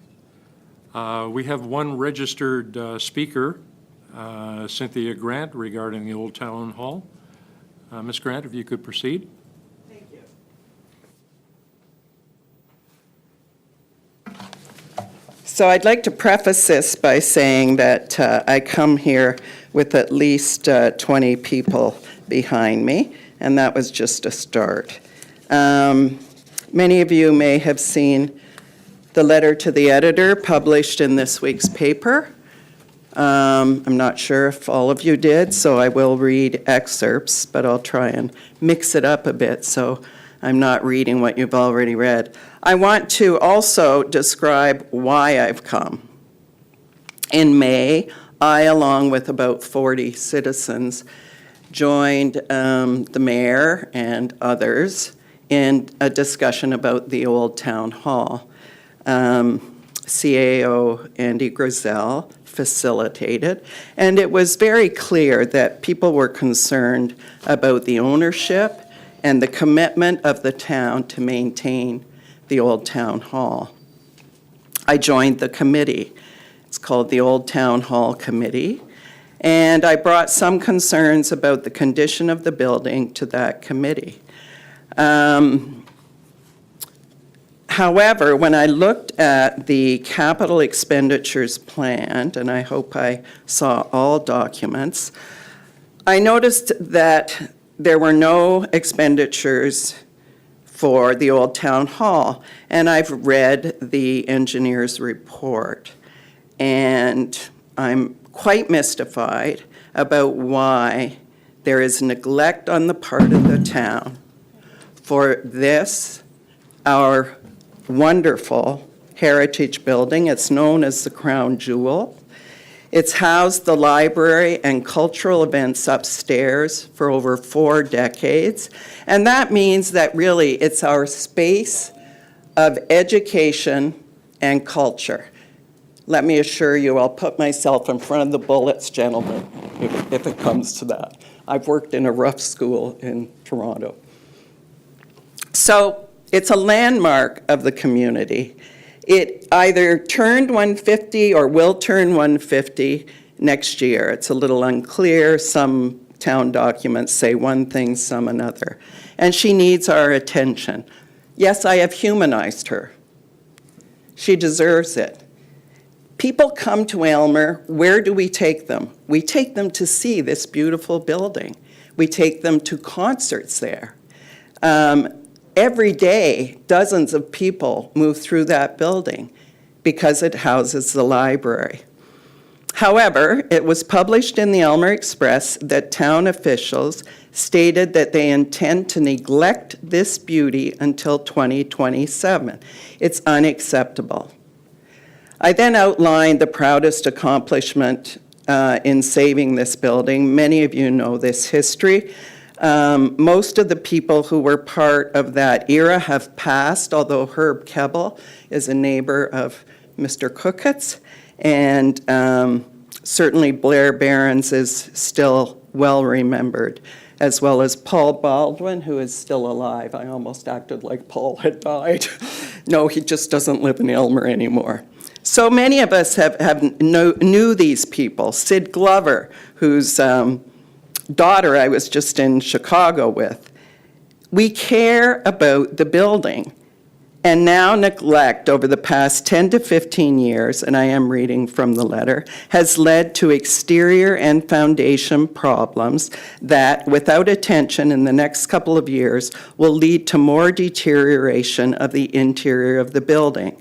We have one registered speaker, Cynthia Grant, regarding the Old Town Hall. Ms. Grant, if you could proceed. Thank you. So I'd like to preface this by saying that I come here with at least 20 people behind me, and that was just a start. Many of you may have seen the letter to the editor published in this week's paper. I'm not sure if all of you did, so I will read excerpts, but I'll try and mix it up a bit so I'm not reading what you've already read. I want to also describe why I've come. In May, I, along with about 40 citizens, joined the mayor and others in a discussion about the Old Town Hall. CAO Andy Grizel facilitated, and it was very clear that people were concerned about the ownership and the commitment of the town to maintain the Old Town Hall. I joined the committee. It's called the Old Town Hall Committee, and I brought some concerns about the condition of the building to that committee. However, when I looked at the capital expenditures planned, and I hope I saw all documents, I noticed that there were no expenditures for the Old Town Hall, and I've read the engineer's report. And I'm quite mystified about why there is neglect on the part of the town for this, our wonderful heritage building. It's known as the Crown Jewel. It's housed the library and cultural events upstairs for over 4 decades. And that means that really it's our space of education and culture. Let me assure you, I'll put myself in front of the bullets, gentlemen, if it comes to that. I've worked in a rough school in Toronto. So it's a landmark of the community. It either turned 150 or will turn 150 next year. It's a little unclear. Some town documents say one thing, some another. And she needs our attention. Yes, I have humanized her. She deserves it. People come to Aylmer, where do we take them? We take them to see this beautiful building. We take them to concerts there. Every day, dozens of people move through that building because it houses the library. However, it was published in the Aylmer Express that town officials stated that they intend to neglect this beauty until 2027. It's unacceptable. I then outlined the proudest accomplishment in saving this building. Many of you know this history. Most of the people who were part of that era have passed, although Herb Kebbel is a neighbor of Mr. Cookett's, and certainly Blair Barons is still well remembered, as well as Paul Baldwin, who is still alive. I almost acted like Paul had died. No, he just doesn't live in Aylmer anymore. So many of us knew these people. Sid Glover, whose daughter I was just in Chicago with. We care about the building, and now neglect over the past 10 to 15 years, and I am reading from the letter, has led to exterior and foundation problems that, without attention in the next couple of years, will lead to more deterioration of the interior of the building.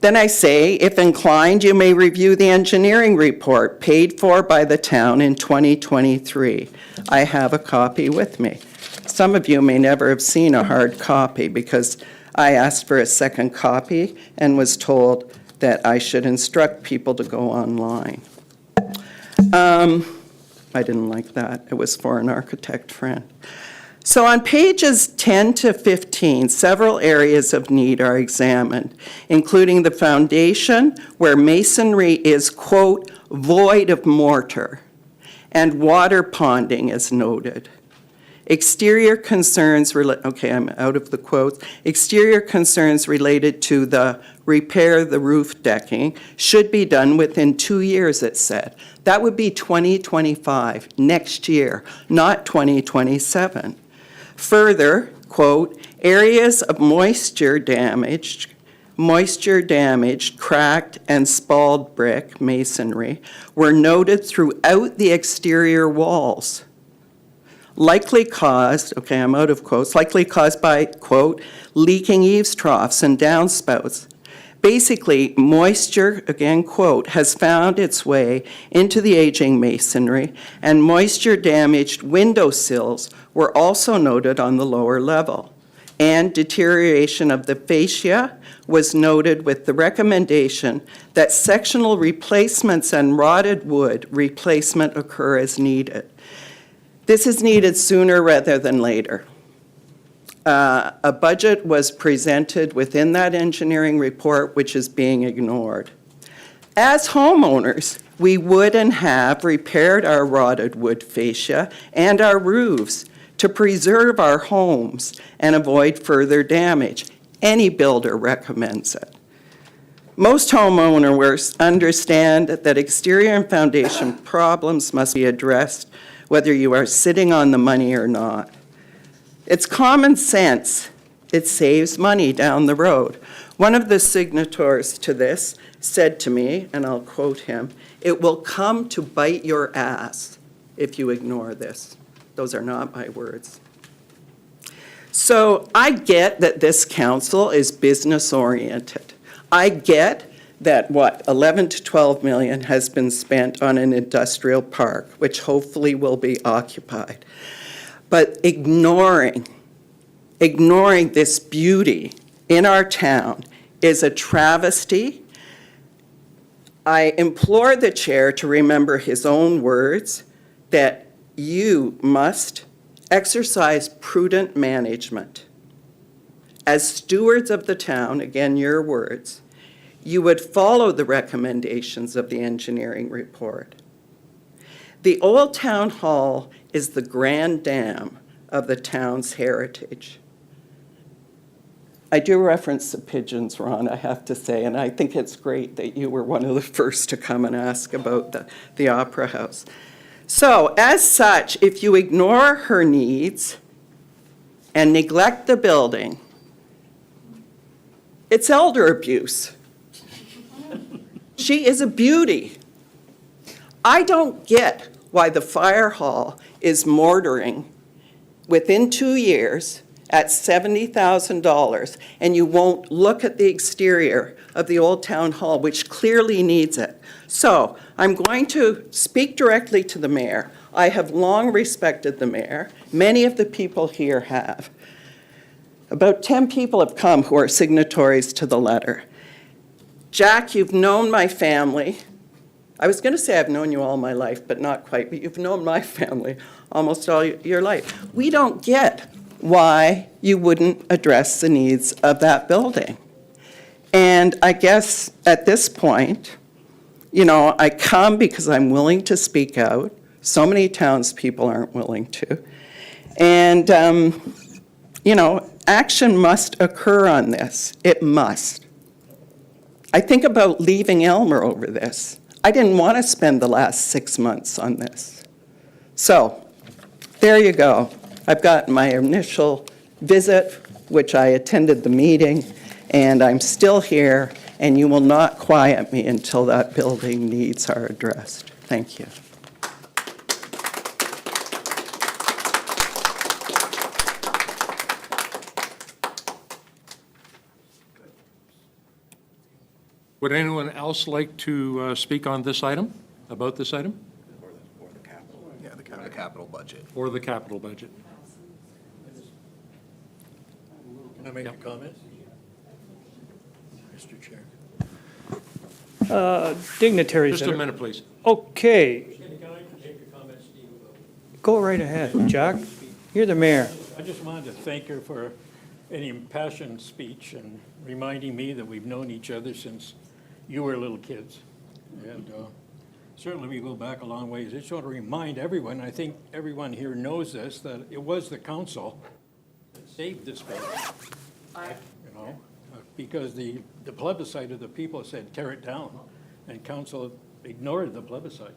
Then I say, if inclined, you may review the engineering report paid for by the town in 2023. I have a copy with me. Some of you may never have seen a hard copy because I asked for a second copy and was told that I should instruct people to go online. I didn't like that. It was for an architect friend. So on pages 10 to 15, several areas of need are examined, including the foundation, where masonry is, quote, void of mortar, and water ponding is noted. Exterior concerns, okay, I'm out of the quotes. Exterior concerns related to the repair the roof decking should be done within 2 years, it said. That would be 2025, next year, not 2027. Further, quote, areas of moisture damaged, cracked, and spalled brick masonry were noted throughout the exterior walls. Likely caused, okay, I'm out of quotes, likely caused by, quote, leaking eaves troughs and downspouts. Basically, moisture, again, quote, has found its way into the aging masonry, and moisture-damaged windowsills were also noted on the lower level. And deterioration of the fascia was noted with the recommendation that sectional replacements and rotted wood replacement occur as needed. This is needed sooner rather than later. A budget was presented within that engineering report, which is being ignored. As homeowners, we would and have repaired our rotted wood fascia and our roofs to preserve our homes and avoid further damage. Any builder recommends it. Most homeowners understand that exterior and foundation problems must be addressed whether you are sitting on the money or not. It's common sense. It saves money down the road. One of the signatories to this said to me, and I'll quote him, "It will come to bite your ass if you ignore this." Those are not my words. So I get that this council is business-oriented. I get that, 11 to 12 million has been spent on an industrial park, which hopefully will be occupied. But ignoring this beauty in our town is a travesty. I implore the chair to remember his own words, that you must exercise prudent management. As stewards of the town, again, your words, you would follow the recommendations of the engineering report. The Old Town Hall is the grand dam of the town's heritage. I do reference the pigeons, Ron, I have to say, and I think it's great that you were one of the first to come and ask about the Opera House. So, as such, if you ignore her needs and neglect the building, it's elder abuse. She is a beauty. I don't get why the fire hall is mortaring within 2 years at $70,000, and you won't look at the exterior of the old town hall, which clearly needs it. So I'm going to speak directly to the mayor. I have long respected the mayor. Many of the people here have. About 10 people have come who are signatories to the letter. Jack, you've known my family. I was going to say I've known you all my life, but not quite. But you've known my family almost all your life. We don't get why you wouldn't address the needs of that building. And I guess at this point, you know, I come because I'm willing to speak out. So many townspeople aren't willing to. And, you know, action must occur on this. It must. I think about leaving Aylmer over this. I didn't want to spend the last 6 months on this. So, there you go. I've got my initial visit, which I attended the meeting, and I'm still here, and you will not quiet me until that building needs are addressed. Thank you. Would anyone else like to speak on this item, about this item, Yeah, the capital budget. or the capital budget? Can I make a comment? Mr. Chair. Dignitaries. Just that a are- minute, please. Okay, Can I make a comment, Steve? go right ahead, Jack. You're the mayor. I just wanted to thank her for an impassioned speech and reminding me that we've known each other since you were little kids. And certainly we go back a long ways. I just want to remind everyone, I think everyone here knows this, that it was the council that saved this building. You know, because the plebiscite of the people said tear it down, and council ignored the plebiscite.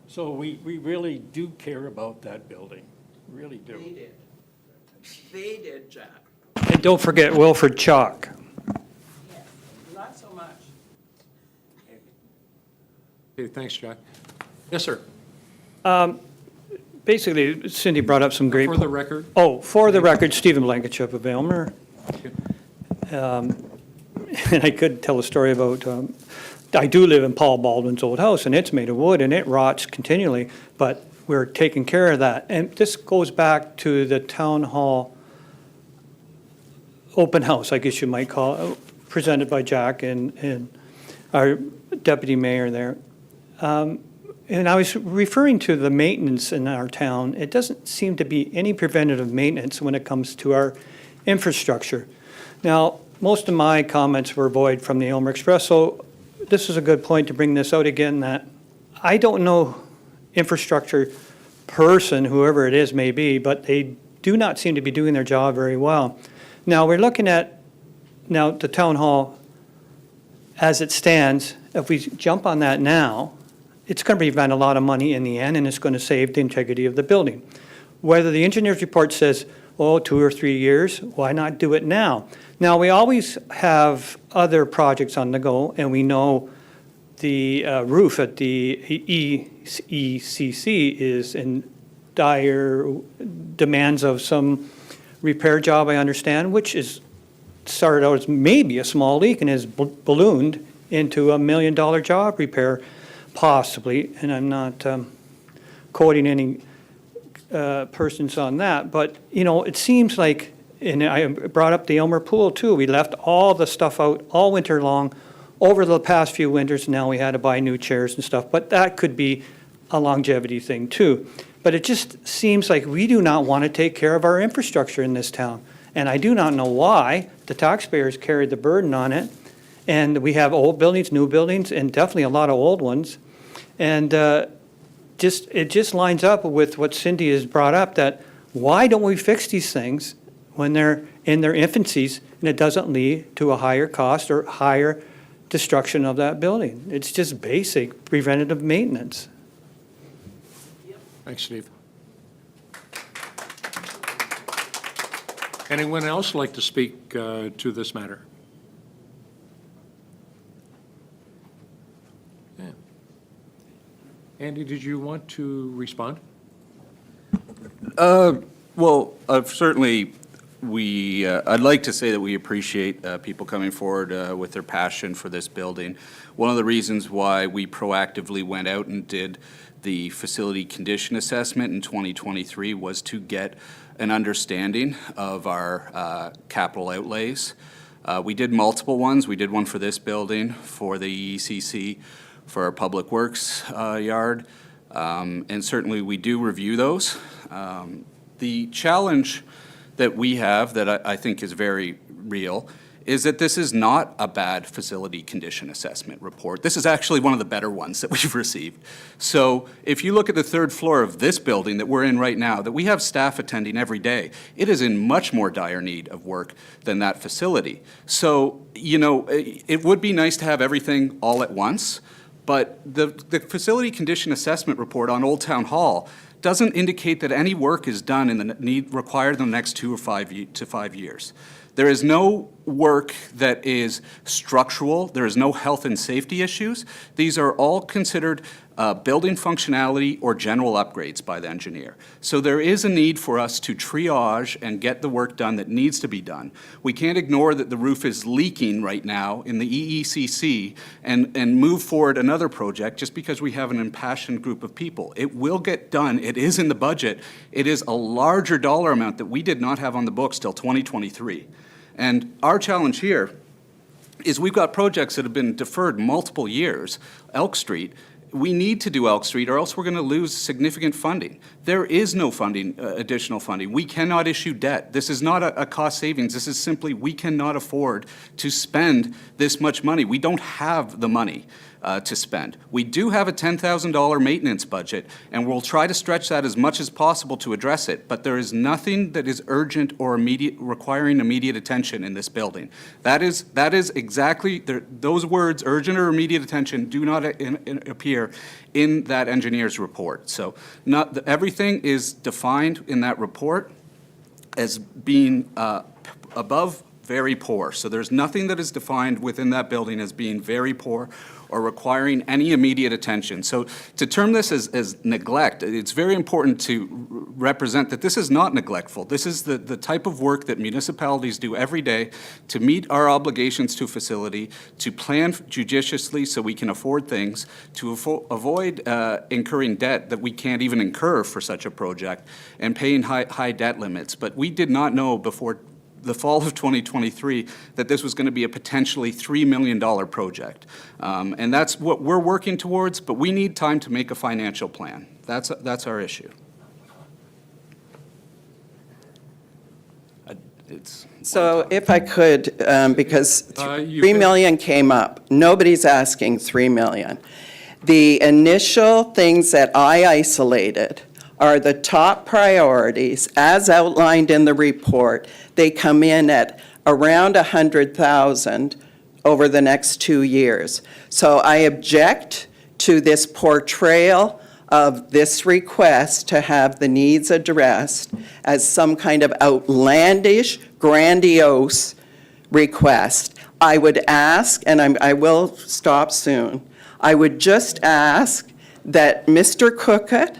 So we really do care about that building, really do. They did, Jack. And don't forget Wilfred Chalk. Not so much. Okay, thanks, Jack. Yes, sir. Basically, Cindy brought up some great. For the record, Oh, for the record, Stephen Blankenship of Aylmer. And I could tell a story about, I do live in Paul Baldwin's old house, and it's made of wood, and it rots continually, but we're taking care of that. And this goes back to the town hall open house, I guess you might call it, presented by Jack and our deputy mayor there. And I was referring to the maintenance in our town. It doesn't seem to be any preventative maintenance when it comes to our infrastructure. Now, most of my comments were void from the Aylmer Express, so this is a good point to bring this out again, that I don't know infrastructure person, whoever it is may be, but they do not seem to be doing their job very well. Now, we're looking at, now, the town hall as it stands. If we jump on that now, it's going to prevent a lot of money in the end, and it's going to save the integrity of the building. Whether the engineer's report says, oh, 2 or 3 years, why not do it now? Now, we always have other projects on the go, and we know the roof at the ECC is in dire demands of some repair job, I understand, which is started out as maybe a small leak and has ballooned into $1 million job repair, possibly, and I'm not quoting any persons on that, but, you know, it seems like, and I brought up the Aylmer Pool too, we left all the stuff out all winter long, over the past few winters, now we had to buy new chairs and stuff, but that could be a longevity thing too. But it just seems like we do not want to take care of our infrastructure in this town, and I do not know why. The taxpayers carried the burden on it, and we have old buildings, new buildings, and definitely a lot of old ones. And it just lines up with what Cindy has brought up, that why don't we fix these things when they're in their infancies, and it doesn't lead to a higher cost or higher destruction of that building. It's just basic preventative maintenance. Thanks, Steve. Anyone else like to speak to this matter? Yeah. Andy, did you want to respond? Well, certainly, I'd like to say that we appreciate people coming forward with their passion for this building. One of the reasons why we proactively went out and did the facility condition assessment in 2023 was to get an understanding of our capital outlays. We did multiple ones. We did one for this building, for the ECC, for our Public Works yard, and certainly we do review those. The challenge that we have that I think is very real is that this is not a bad facility condition assessment report. This is actually one of the better ones that we've received. So if you look at the third floor of this building that we're in right now, that we have staff attending every day, it is in much more dire need of work than that facility. So, you know, it would be nice to have everything all at once, but the facility condition assessment report on Old Town Hall doesn't indicate that any work is done in the need required in the next 2 or 5 years. There is no work that is structural. There is no health and safety issues. These are all considered building functionality or general upgrades by the engineer. So there is a need for us to triage and get the work done that needs to be done. We can't ignore that the roof is leaking right now in the EECC and move forward another project just because we have an impassioned group of people. It will get done. It is in the budget. It is a larger dollar amount that we did not have on the books till 2023. And our challenge here is we've got projects that have been deferred multiple years. Elk Street, we need to do Elk Street or else we're going to lose significant funding. There is no funding, additional funding. We cannot issue debt. This is not a cost savings. This is simply we cannot afford to spend this much money. We don't have the money to spend. We do have a $10,000 maintenance budget, and we'll try to stretch that as much as possible to address it, but there is nothing that is urgent or immediate, requiring immediate attention in this building. That is exactly, those words, urgent or immediate attention, do not appear in that engineer's report. So everything is defined in that report as being above very poor. So there's nothing that is defined within that building as being very poor or requiring any immediate attention. So to term this as neglect, it's very important to represent that this is not neglectful. This is the type of work that municipalities do every day to meet our obligations to a facility, to plan judiciously so we can afford things, to avoid incurring debt that we can't even incur for such a project, and paying high debt limits. But we did not know before the fall of 2023 that this was going to be a potentially $3 million project. And that's what we're working towards, but we need time to make a financial plan. That's our issue. So if I could, because You 3 can- million came up, nobody's asking 3 million. The initial things that I isolated are the top priorities as outlined in the report. They come in at around 100,000 over the next 2 years. So I object to this portrayal of this request to have the needs addressed as some kind of outlandish, grandiose request. I would ask, and I will stop soon, I would just ask that Mr. Cookett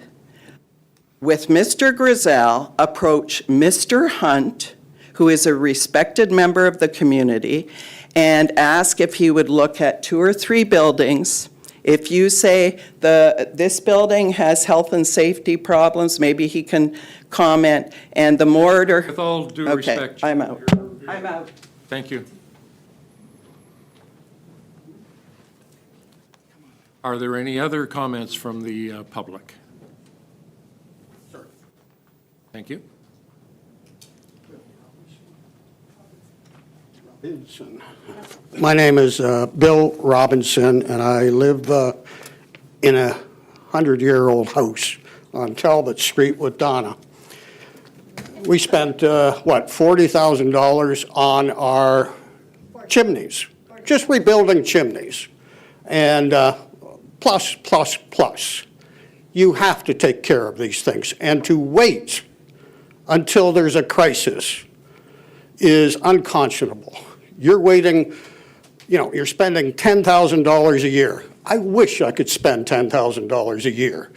with Mr. Griselle approach Mr. Hunt, who is a respected member of the community, and ask if he would look at 2 or 3 buildings. If you say this building has health and safety problems, maybe he can comment, and the mortar. With all due Okay, respect. I'm out. I'm out. Thank you. Are there any other comments from the public? Sure. Thank you. My name is Bill Robinson, and I live in a 100-year-old house on Talbot Street with Donna. we spent, what, $40,000 on our chimneys, just rebuilding chimneys. And plus. You have to take care of these things. And to wait until there's a crisis is unconscionable. You're waiting, you're spending $10,000 a year. I wish I could spend $10,000 a year.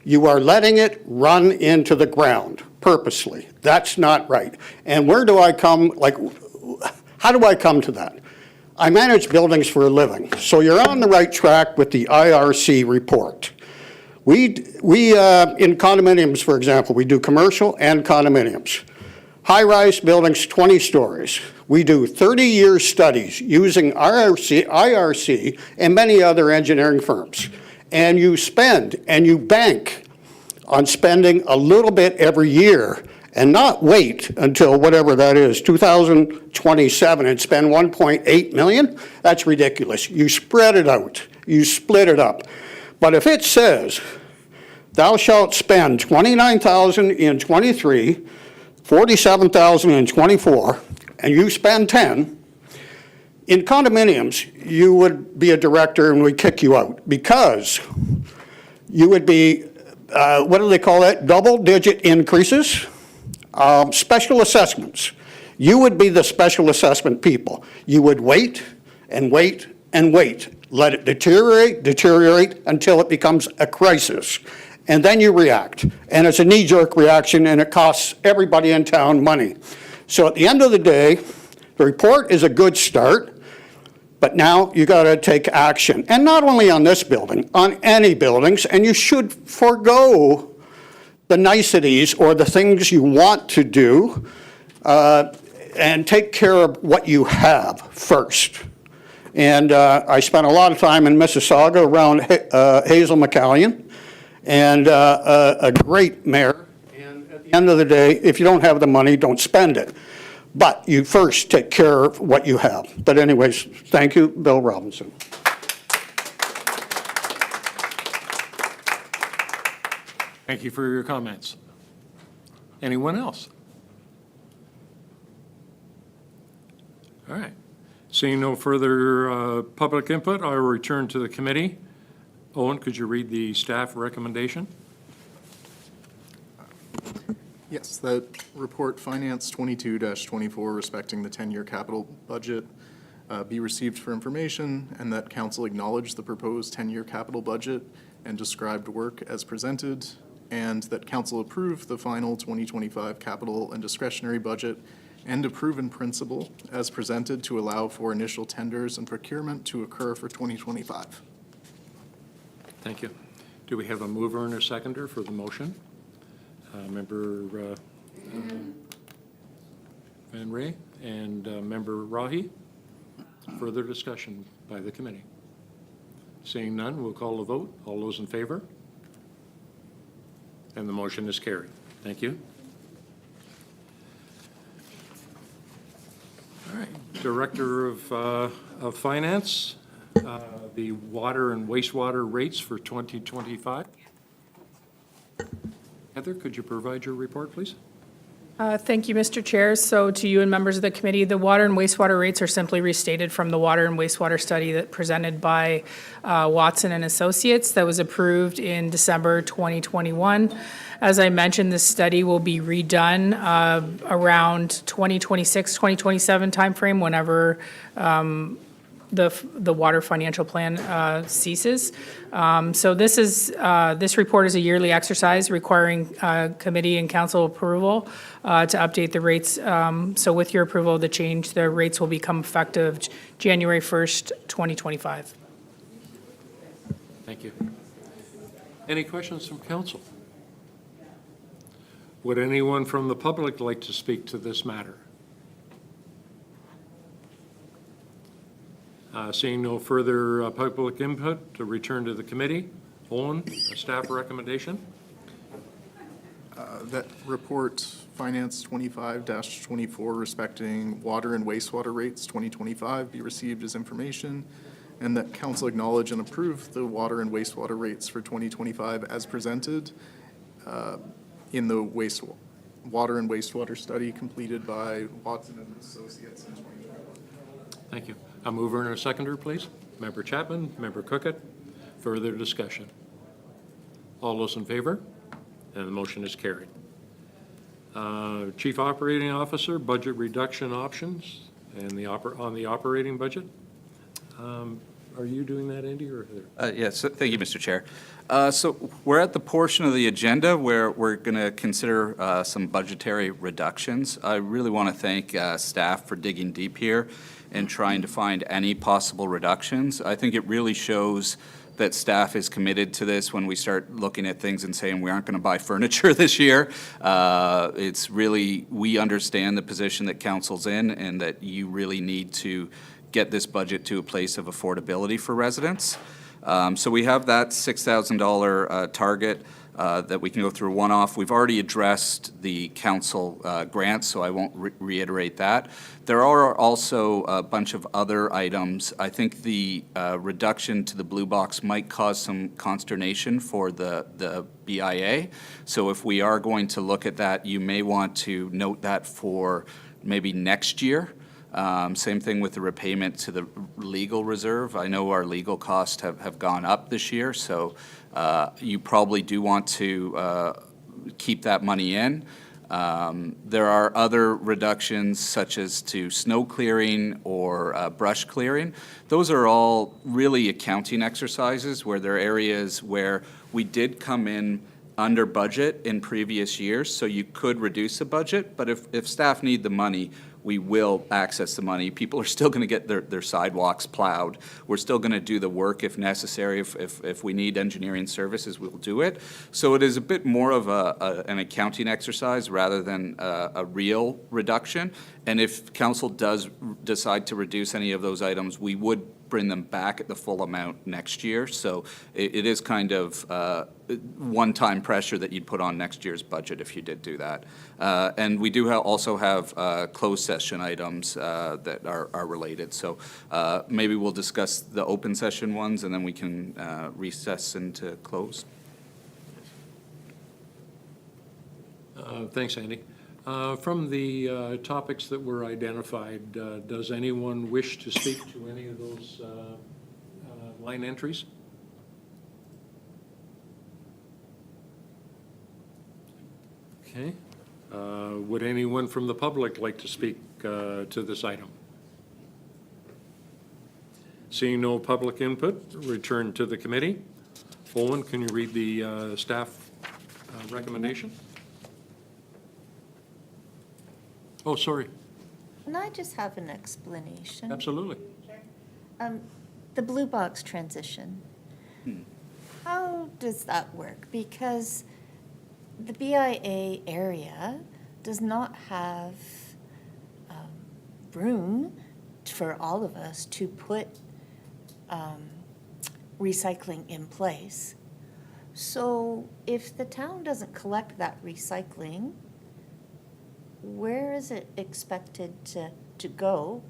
You are letting it run into the ground purposely. That's not right. And where do I come, how do I come to that? I manage buildings for a living, so you're on the right track with the IRC report. We in condominiums, for example, we do commercial and condominiums. High-rise buildings, 20 stories. We do 30-year studies using IRC and many other engineering firms. And you spend and you bank on spending a little bit every year and not wait until whatever that is, 2027, and spend $1.8 million. That's ridiculous. You spread it out. You split it up. But if it says, thou shalt spend $29,000 in '23, $47,000 in '24, and you spend 10, in condominiums, you would be a director and we'd kick you out because you would be, what do they call that? Double-digit increases, special assessments. You would be the special assessment people. You would wait and wait and wait. Let it deteriorate until it becomes a crisis. And then you react. And it's a knee-jerk reaction, and it costs everybody in town money. So at the end of the day, the report is a good start, but now you got to take action. And not only on this building, on any buildings, and you should forego the niceties or the things you want to do and take care of what you have first. And I spent a lot of time in Mississauga around Hazel McCallion, and a great mayor. And at the end of the day, if you don't have the money, don't spend it. But you first take care of what you have. But anyways, thank you, Bill Robinson. Thank you for your comments. Anyone else? All right. Seeing no further public input, I will return to the committee. Owen, could you read the staff recommendation? Yes, that report, Finance 22-24, respecting the 10-year capital budget, be received for information, and that council acknowledge the proposed 10-year capital budget and described work as presented, and that council approve the final 2025 capital and discretionary budget and approve in principle as presented to allow for initial tenders and procurement to occur for 2025. Thank you. Do we have a mover and a seconder for the motion? Member Van Ray and Member Rahi. Further discussion by the committee. Seeing none, we'll call the vote. All those in favor? And the motion is carried. Thank you. All right, Director of Finance, the water and wastewater rates for 2025. Heather, could you provide your report, please? Thank you, Mr. Chair. So to you and members of the committee, the water and wastewater rates are simply restated from the water and wastewater study that presented by Watson and Associates that was approved in December 2021. As I mentioned, this study will be redone around 2026, 2027 timeframe, whenever the water financial plan ceases. So this report is a yearly exercise requiring committee and council approval to update the rates. So with your approval of the change, the rates will become effective January 1st, 2025. Thank you. Any questions from council? Would anyone from the public like to speak to this matter? Seeing no further public input, to return to the committee. Owen, a staff recommendation? That report, Finance 25-24, respecting water and wastewater rates 2025, be received as information, and that council acknowledge and approve the water and wastewater rates for 2025 as presented in the water and wastewater study completed by Watson and Associates in 2021. Thank you. A mover and a seconder, please. Member Chapman, Member Cookett. Further discussion? All those in favor? And the motion is carried. Chief Operating Officer, budget reduction options and on the operating budget. Are you doing that, Andy, or Heather? Yes, thank you, Mr. Chair. So we're at the portion of the agenda where we're going to consider some budgetary reductions. I really want to thank staff for digging deep here and trying to find any possible reductions. I think it really shows that staff is committed to this when we start looking at things and saying we aren't going to buy furniture this year. It's really, we understand the position that council's in and that you really need to get this budget to a place of affordability for residents. So we have that $6,000 target that we can go through one-off. We've already addressed the council grants, so I won't reiterate that. There are also a bunch of other items. I think the reduction to the blue box might cause some consternation for the BIA. So if we are going to look at that, you may want to note that for maybe next year. Same thing with the repayment to the legal reserve. I know our legal costs have gone up this year, so you probably do want to keep that money in. There are other reductions such as to snow clearing or brush clearing. Those are all really accounting exercises where there are areas where we did come in under budget in previous years, so you could reduce the budget, but if staff need the money, we will access the money. People are still going to get their sidewalks plowed. We're still going to do the work if necessary. If we need engineering services, we'll do it. So it is a bit more of an accounting exercise rather than a real reduction. And if council does decide to reduce any of those items, we would bring them back at the full amount next year. So it is kind of one-time pressure that you'd put on next year's budget if you did do that. And we do also have closed session items that are related. So maybe we'll discuss the open session ones and then we can recess into closed. Thanks, Andy. From the topics that were identified, does anyone wish to speak to any of those line entries? Okay. Would anyone from the public like to speak to this item? Seeing no public input, return to the committee. Owen, can you read the staff recommendation? Oh, sorry. Can I just have an explanation? Absolutely. The blue box transition. How does that work? Because the BIA area does not have room for all of us to put recycling in place. So if the town doesn't collect that recycling, where is it expected to go?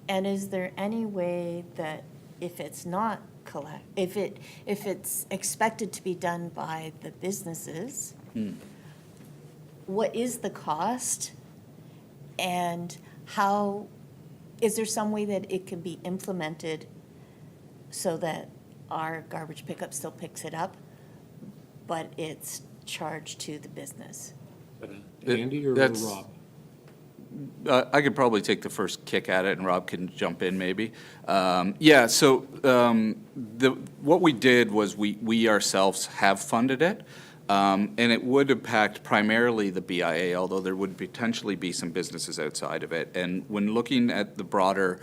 And is there any way that if it's not if it's expected to be done by the businesses, what is the cost? And how, is there some way that it can be implemented so that our garbage pickup still picks it up, but it's charged to the business? Andy or That's- Rob? I could probably take the first kick at it, and Rob can jump in maybe. Yeah, so what we did was we ourselves have funded it, and it would impact primarily the BIA, although there would potentially be some businesses outside of it. And when looking at the broader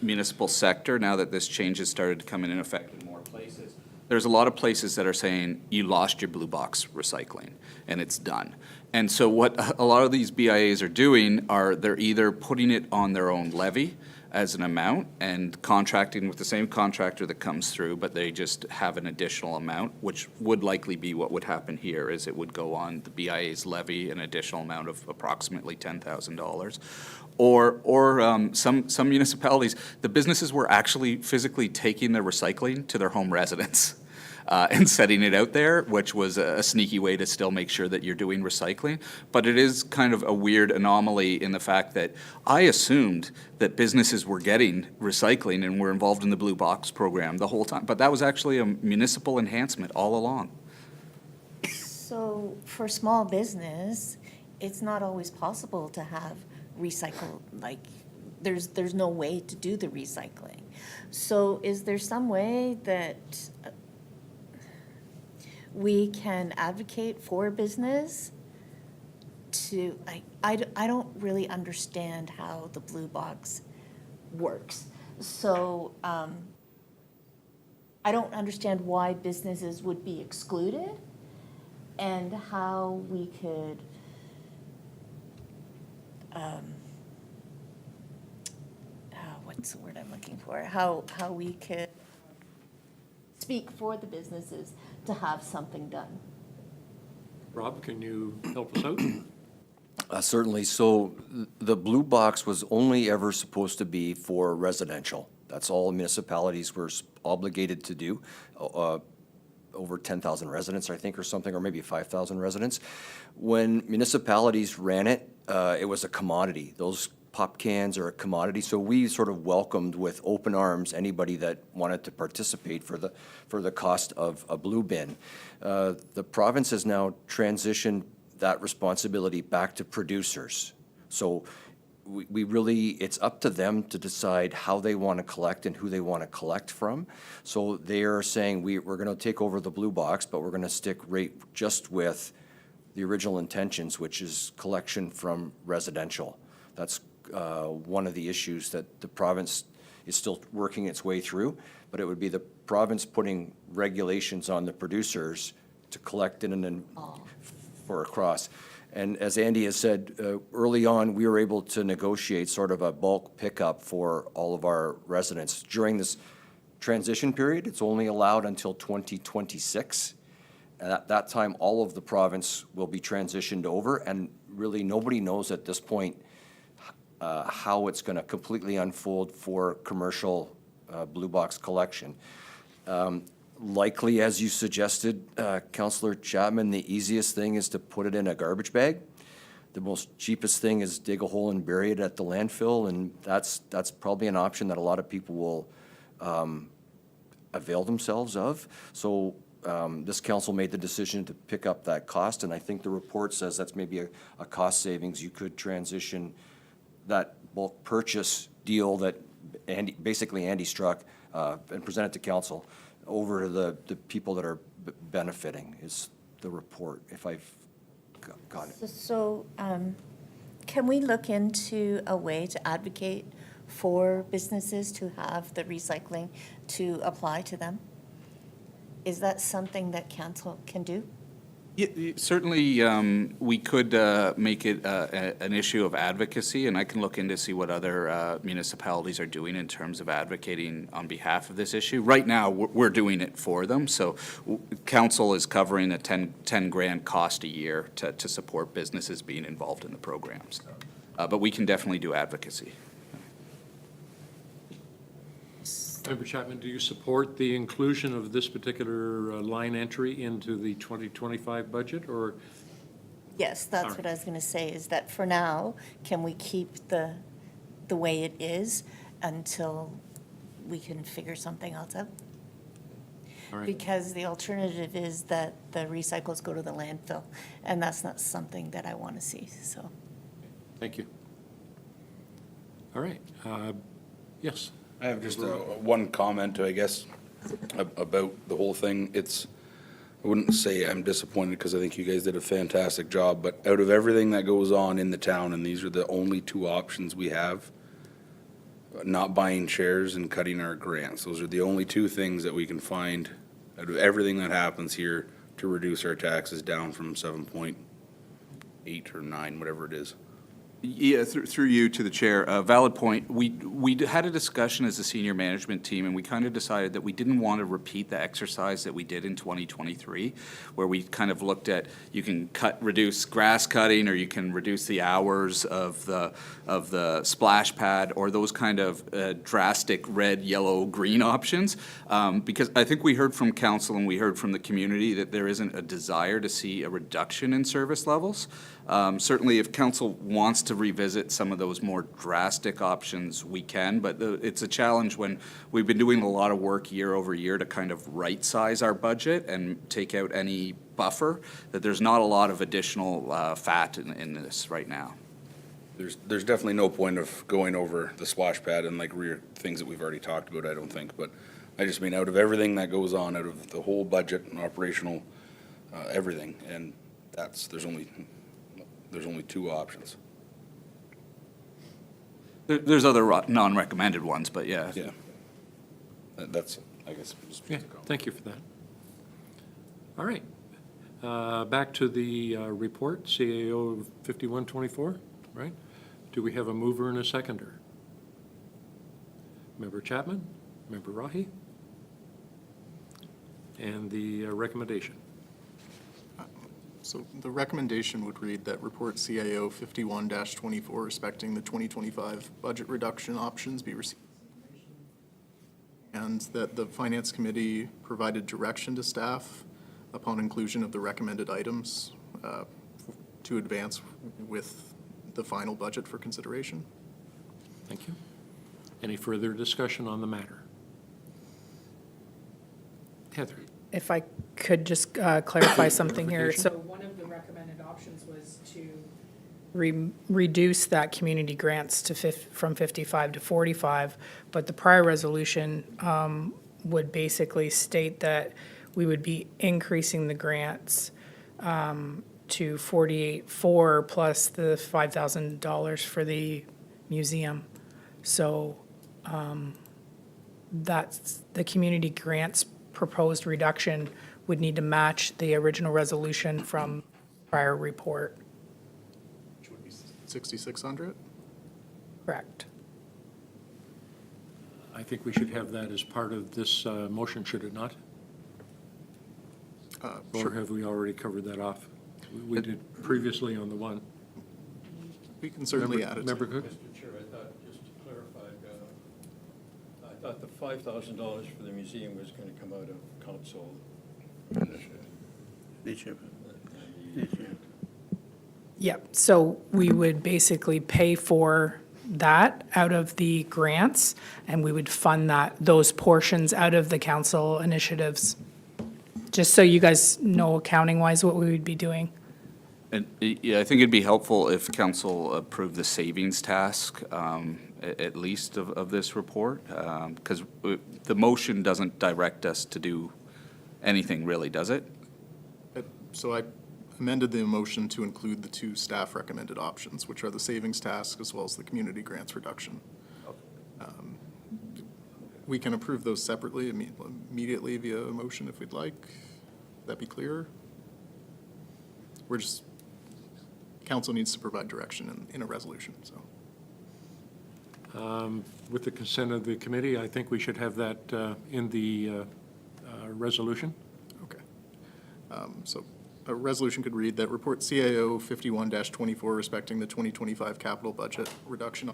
municipal sector, now that this change has started to come in effect in more places, there's a lot of places that are saying, you lost your blue box recycling, and it's done. And so what a lot of these BIAs are doing are they're either putting it on their own levy as an amount and contracting with the same contractor that comes through, but they just have an additional amount, which would likely be what would happen here, is it would go on the BIA's levy an additional amount of approximately $10,000. Or some municipalities, the businesses were actually physically taking their recycling to their home residents. and setting it out there, which was a sneaky way to still make sure that you're doing recycling. But it is kind of a weird anomaly in the fact that I assumed that businesses were getting recycling and were involved in the Blue Box program the whole time. But that was actually a municipal enhancement all along. So for small business, it's not always possible to have recycle, like, there's no way to do the recycling. So is there some way that we can advocate for business to, I don't really understand how the Blue Box works. So I don't understand why businesses would be excluded and how we could what's the word I'm looking for? How we could speak for the businesses to have something done. Rob, can you help us out? Certainly. So the Blue Box was only ever supposed to be for residential. That's all municipalities were obligated to do. Over 10,000 residents, I think, or something, or maybe 5,000 residents. When municipalities ran it, it was a commodity. Those pop cans are a commodity, so we sort of welcomed with open arms anybody that wanted to participate for the cost of a blue bin. The province has now transitioned that responsibility back to producers. So we really, it's up to them to decide how they want to collect and who they want to collect from. So they are saying, we're going to take over the Blue Box, but we're going to stick right just with the original intentions, which is collection from residential. That's one of the issues that the province is still working its way through, but it would be the province putting regulations on the producers to collect it and then for across. And as Andy has said, early on, we were able to negotiate sort of a bulk pickup for all of our residents. During this transition period, it's only allowed until 2026. And at that time, all of the province will be transitioned over, and really nobody knows at this point how it's going to completely unfold for commercial Blue Box collection. Likely, as you suggested, Councillor Chapman, the easiest thing is to put it in a garbage bag. The most cheapest thing is dig a hole and bury it at the landfill, and that's probably an option that a lot of people will avail themselves of. So this council made the decision to pick up that cost, and I think the report says that's maybe a cost savings. You could transition that bulk purchase deal that basically Andy struck and presented to council over to the people that are benefiting, is the report, if I've got it. So can we look into a way to advocate for businesses to have the recycling to apply to them? Is that something that council can do? Yeah, certainly, we could make it an issue of advocacy, and I can look into see what other municipalities are doing in terms of advocating on behalf of this issue. Right now, we're doing it for them, so council is covering a 10 grand cost a year to support businesses being involved in the programs. But we can definitely do advocacy. Member Chapman, do you support the inclusion of this particular line entry into the 2025 budget, or? Yes, that's what I was going to say, is that for now, can we keep the way it is until we can figure something else out? All right. Because the alternative is that the recycles go to the landfill, and that's not something that I want to see, so. Thank you. All right. Yes. I have just one comment, I guess, about the whole thing. I wouldn't say I'm disappointed because I think you guys did a fantastic job, but out of everything that goes on in the town, and these are the only two options we have, not buying shares and cutting our grants. Those are the only two things that we can find out of everything that happens here to reduce our taxes down from 7.8 or 9, whatever it is. Yeah, through you to the chair, a valid point. We had a discussion as a senior management team, and we kind of decided that we didn't want to repeat the exercise that we did in 2023, where we kind of looked at, you can reduce grass cutting, or you can reduce the hours of the splash pad, or those kind of drastic red, yellow, green options. Because I think we heard from council and we heard from the community that there isn't a desire to see a reduction in service levels. Certainly, if council wants to revisit some of those more drastic options, we can, but it's a challenge when we've been doing a lot of work year over year to kind of right-size our budget and take out any buffer, that there's not a lot of additional fat in this right now. There's definitely no point of going over the splash pad and like things that we've already talked about, I don't think, but I just mean out of everything that goes on, out of the whole budget and operational, everything, and there's only two options. There's other non-recommended ones, but yeah. Yeah. That's, I guess. Yeah, thank you for that. All right. Back to the report, CAO 5124, right? Do we have a mover and a seconder? Member Chapman, Member Rahi, and the recommendation. So the recommendation would read that report CAO 51-24 respecting the 2025 budget reduction options be received, and that the Finance Committee provided direction to staff upon inclusion of the recommended items to advance with the final budget for consideration. Thank you. Any further discussion on the matter? Heather? If I could just clarify something here. So one of the recommended options was to reduce that community grants to from 55 to 45, but the prior resolution would basically state that we would be increasing the grants to 48.4 plus the $5,000 for the museum. So that's the community grants proposed reduction would need to match the original resolution from prior report. Which would be 6,600? Correct. I think we should have that as part of this motion, should it not? Or Sure. have we already covered that off? We did previously on the one. We can certainly add it. Member Cook? Mr. Chair, I thought, just to clarify, I thought the $5,000 for the museum was going to come out of council initiative. Yep, so we would basically pay for that out of the grants, and we would fund those portions out of the council initiatives. Just so you guys know accounting-wise what we would be doing. And, yeah, I think it'd be helpful if council approved the savings task, at least of this report, because the motion doesn't direct us to do anything really, does it? So I amended the motion to include the two staff recommended options, which are the savings task as well as the community grants reduction. We can approve those separately immediately via a motion if we'd like. That be clearer? Council needs to provide direction in a resolution, so. With the consent of the committee, I think we should have that in the resolution. Okay. So a resolution could read that report CAO 51-24 respecting the 2025 capital budget reduction.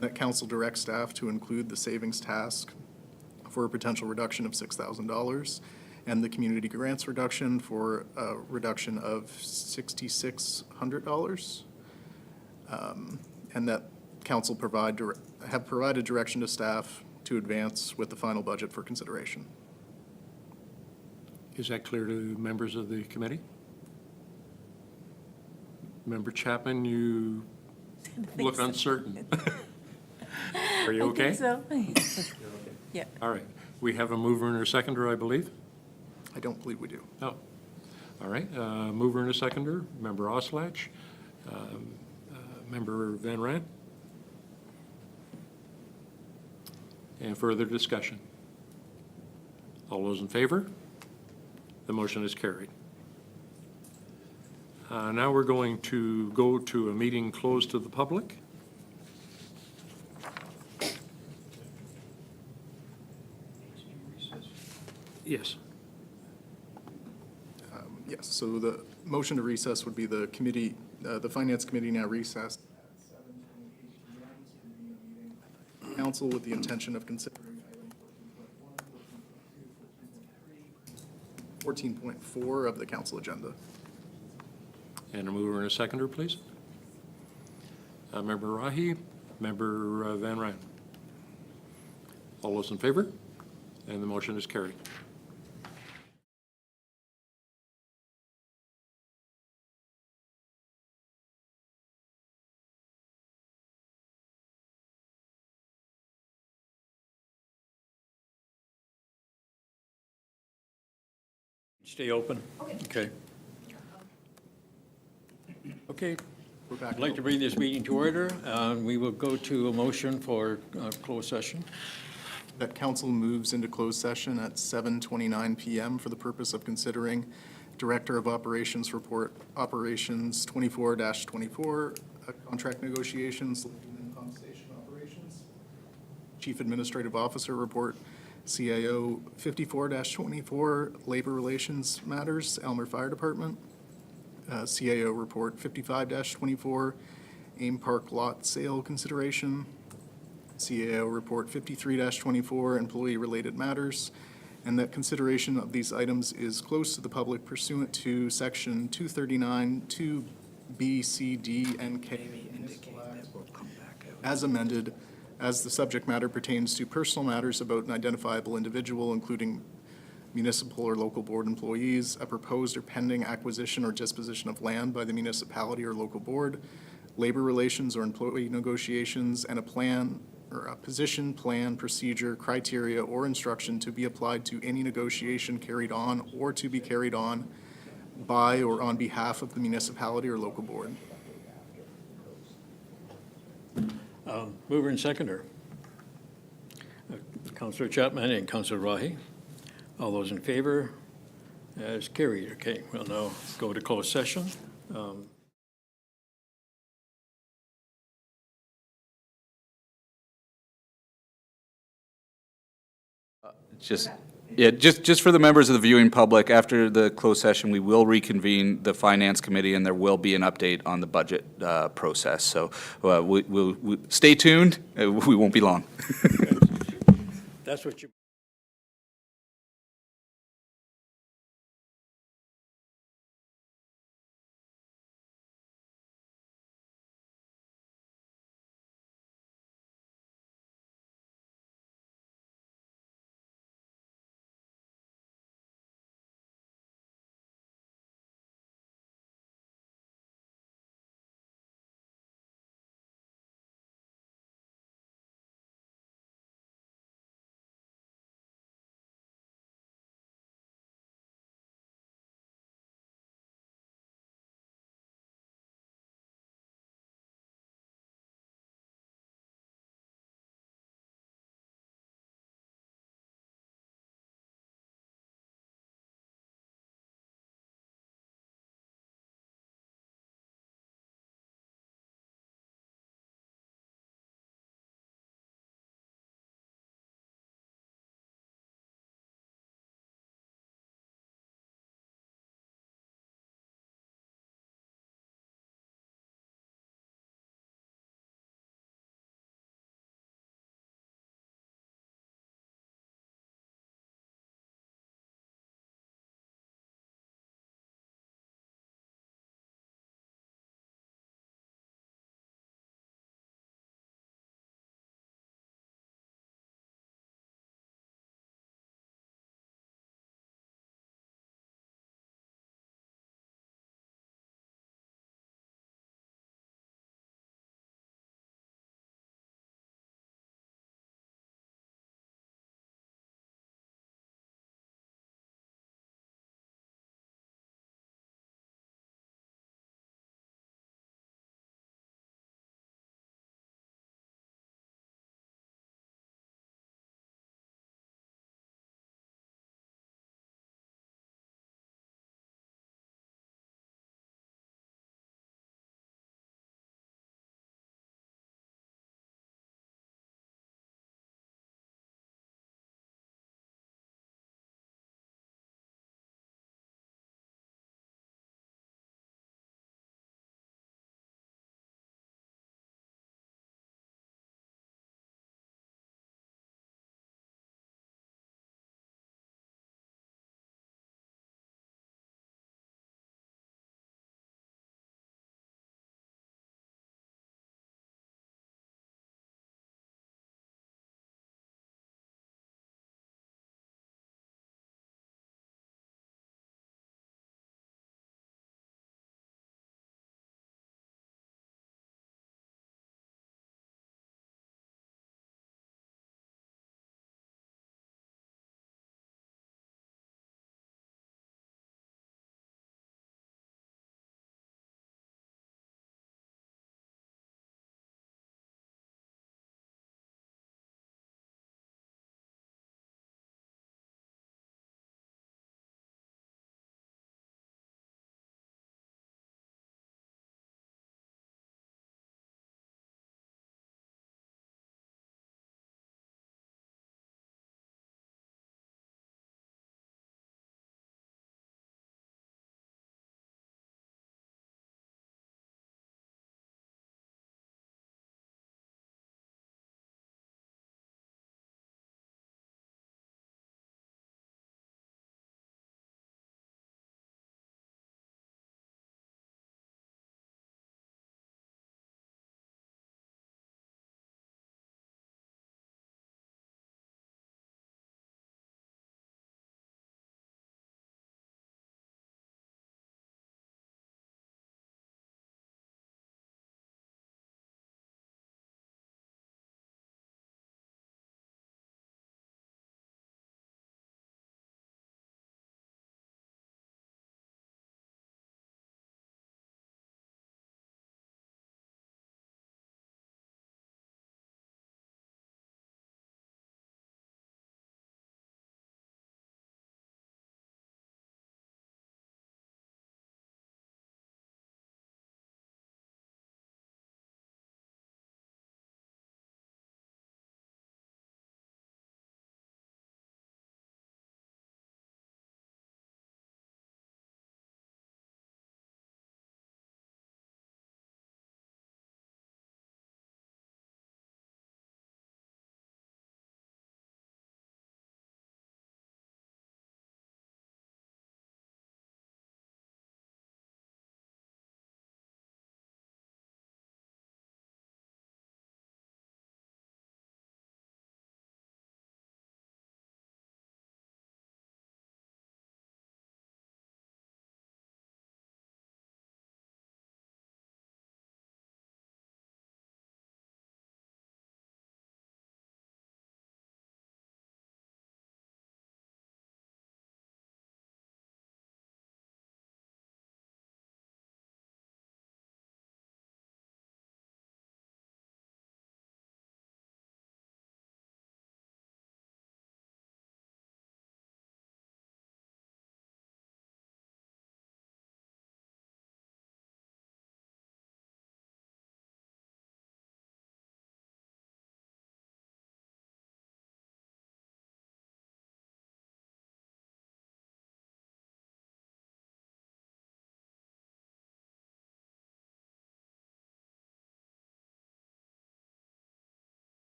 That council directs staff to include the savings task for a potential reduction of $6,000 and the community grants reduction for a reduction of $6,600. And that council have provided direction to staff to advance with the final budget for consideration. Is that clear to members of the committee? Member Chapman, you look uncertain. Are you okay? I think so. Yeah. All right. We have a mover and a seconder, I believe? I don't believe we do. Oh. All right. Mover and a seconder, Member Oslach, Member Van Rant. And further discussion? All those in favor? The motion is carried. Now we're going to go to a meeting closed to the public. Yes. Yes, so the motion to recess would be the committee, the Finance Committee now recessed at 7:28 p.m. to convene a meeting. Council with the intention of considering item 14.1, 14.2, 14.4 of the council agenda. And a mover and a seconder, please. Member Rahi, Member Van Ryn. All those in favor? And the motion is carried. Stay open? Okay. Okay, We're back. I'd like to bring this meeting to order. We will go to a motion for closed session. That council moves into closed session at 7:29 PM for the purpose of considering Director of Operations Report, Operations 24-24, Contract Negotiations, Living and Compensation Operations, Chief Administrative Officer Report, CAO 54-24, Labor Relations Matters, Elmer Fire Department, CAO Report 55-24, Ames Park Lot Sale Consideration, CAO Report 53-24, Employee-Related Matters, and that consideration of these items is closed to the public pursuant to Section 239, 2B, C, D, and K Municipal Act, as amended, as the subject matter pertains to personal matters about an identifiable individual, including municipal or local board employees, a proposed or pending acquisition or disposition of land by the municipality or local board, labor relations or employee negotiations, and a plan or a position, plan, procedure, criteria, or instruction to be applied to any negotiation carried on or to be carried on by or on behalf of the municipality or local board. Mover and seconder. Councillor Chapman and Councillor Rahi. All those in favor? As carried. Okay, we'll now go to closed session. Just for the members of the viewing public, after the closed session, we will reconvene the Finance Committee, and there will be an update on the budget process. So we'll stay tuned. We won't be long. That's what you.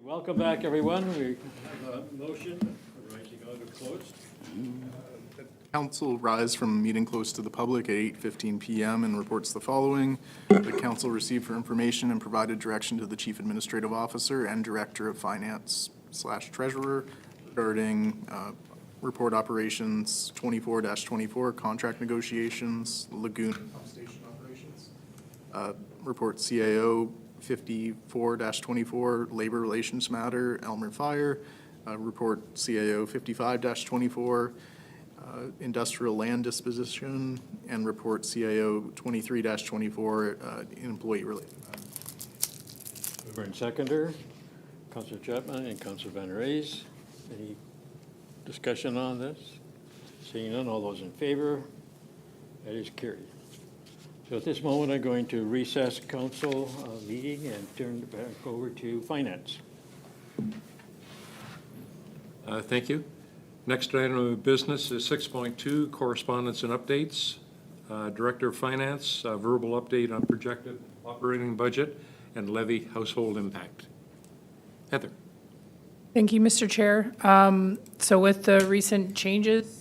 Welcome back, everyone. We have a motion rising out of closed. Council rise from a meeting close to the public at 8:15 PM and reports the following. The council received for information and provided direction to the Chief Administrative Officer and Director of Finance/Treasurer regarding report operations 24-24, contract negotiations, lagoon pump station operations. Report CAO 54-24, labor relations matter, Elmer Fire. Report CAO 55-24, industrial land disposition, and report CAO 23-24, employee related. Mover and seconder, Councillor Chapman and Councillor Van Raes. Any discussion on this? Seeing none, all those in favor? That is carried. So at this moment, I'm going to recess council meeting and turn it back over to finance. Thank you. Next item of business is 6.2, correspondence and updates. Director of Finance, verbal update on projected operating budget and levy household impact. Heather. Thank you, Mr. Chair. So with the recent changes,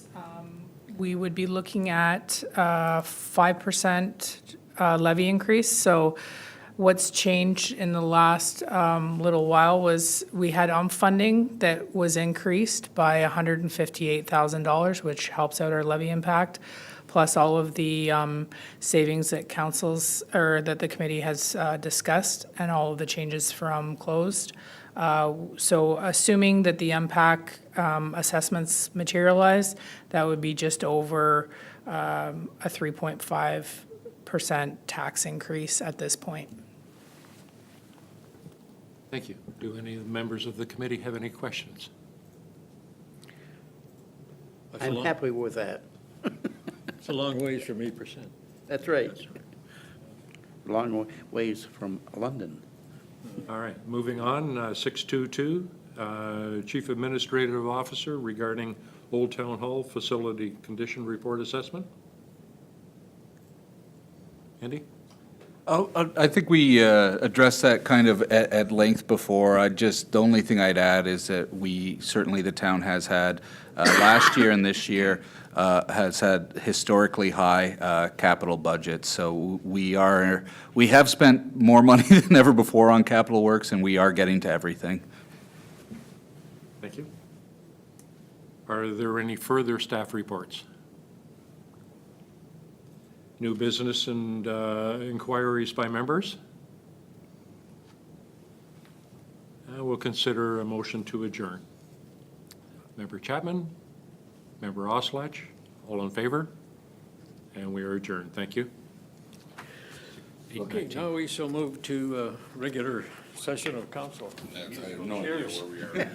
we would be looking at 5% levy increase. So what's changed in the last little while was we had funding that was increased by $158,000, which helps out our levy impact, plus all of the savings that that the committee has discussed and all of the changes from closed. So assuming that the MPAC assessments materialize, that would be just over a 3.5% tax increase at this point. Thank you. Do any of the members of the committee have any questions? I'm happy with that. It's a long ways from 8%. That's right. Long ways from London. All right, moving on, 6.2.2, Chief Administrative Officer regarding Old Town Hall Facility Condition Report Assessment. Andy? Oh, I think we addressed that kind of at length before. The only thing I'd add is that the town has had, last year and this year, has had historically high capital budgets. So we have spent more money than ever before on capital works, and we are getting to everything. Thank you. Are there any further staff reports? New business and inquiries by members? We'll consider a motion to adjourn. Member Chapman, Member Oslach, all in favor? And we are adjourned. Thank you. Okay, now we shall move to regular session of council. I have no idea where we are.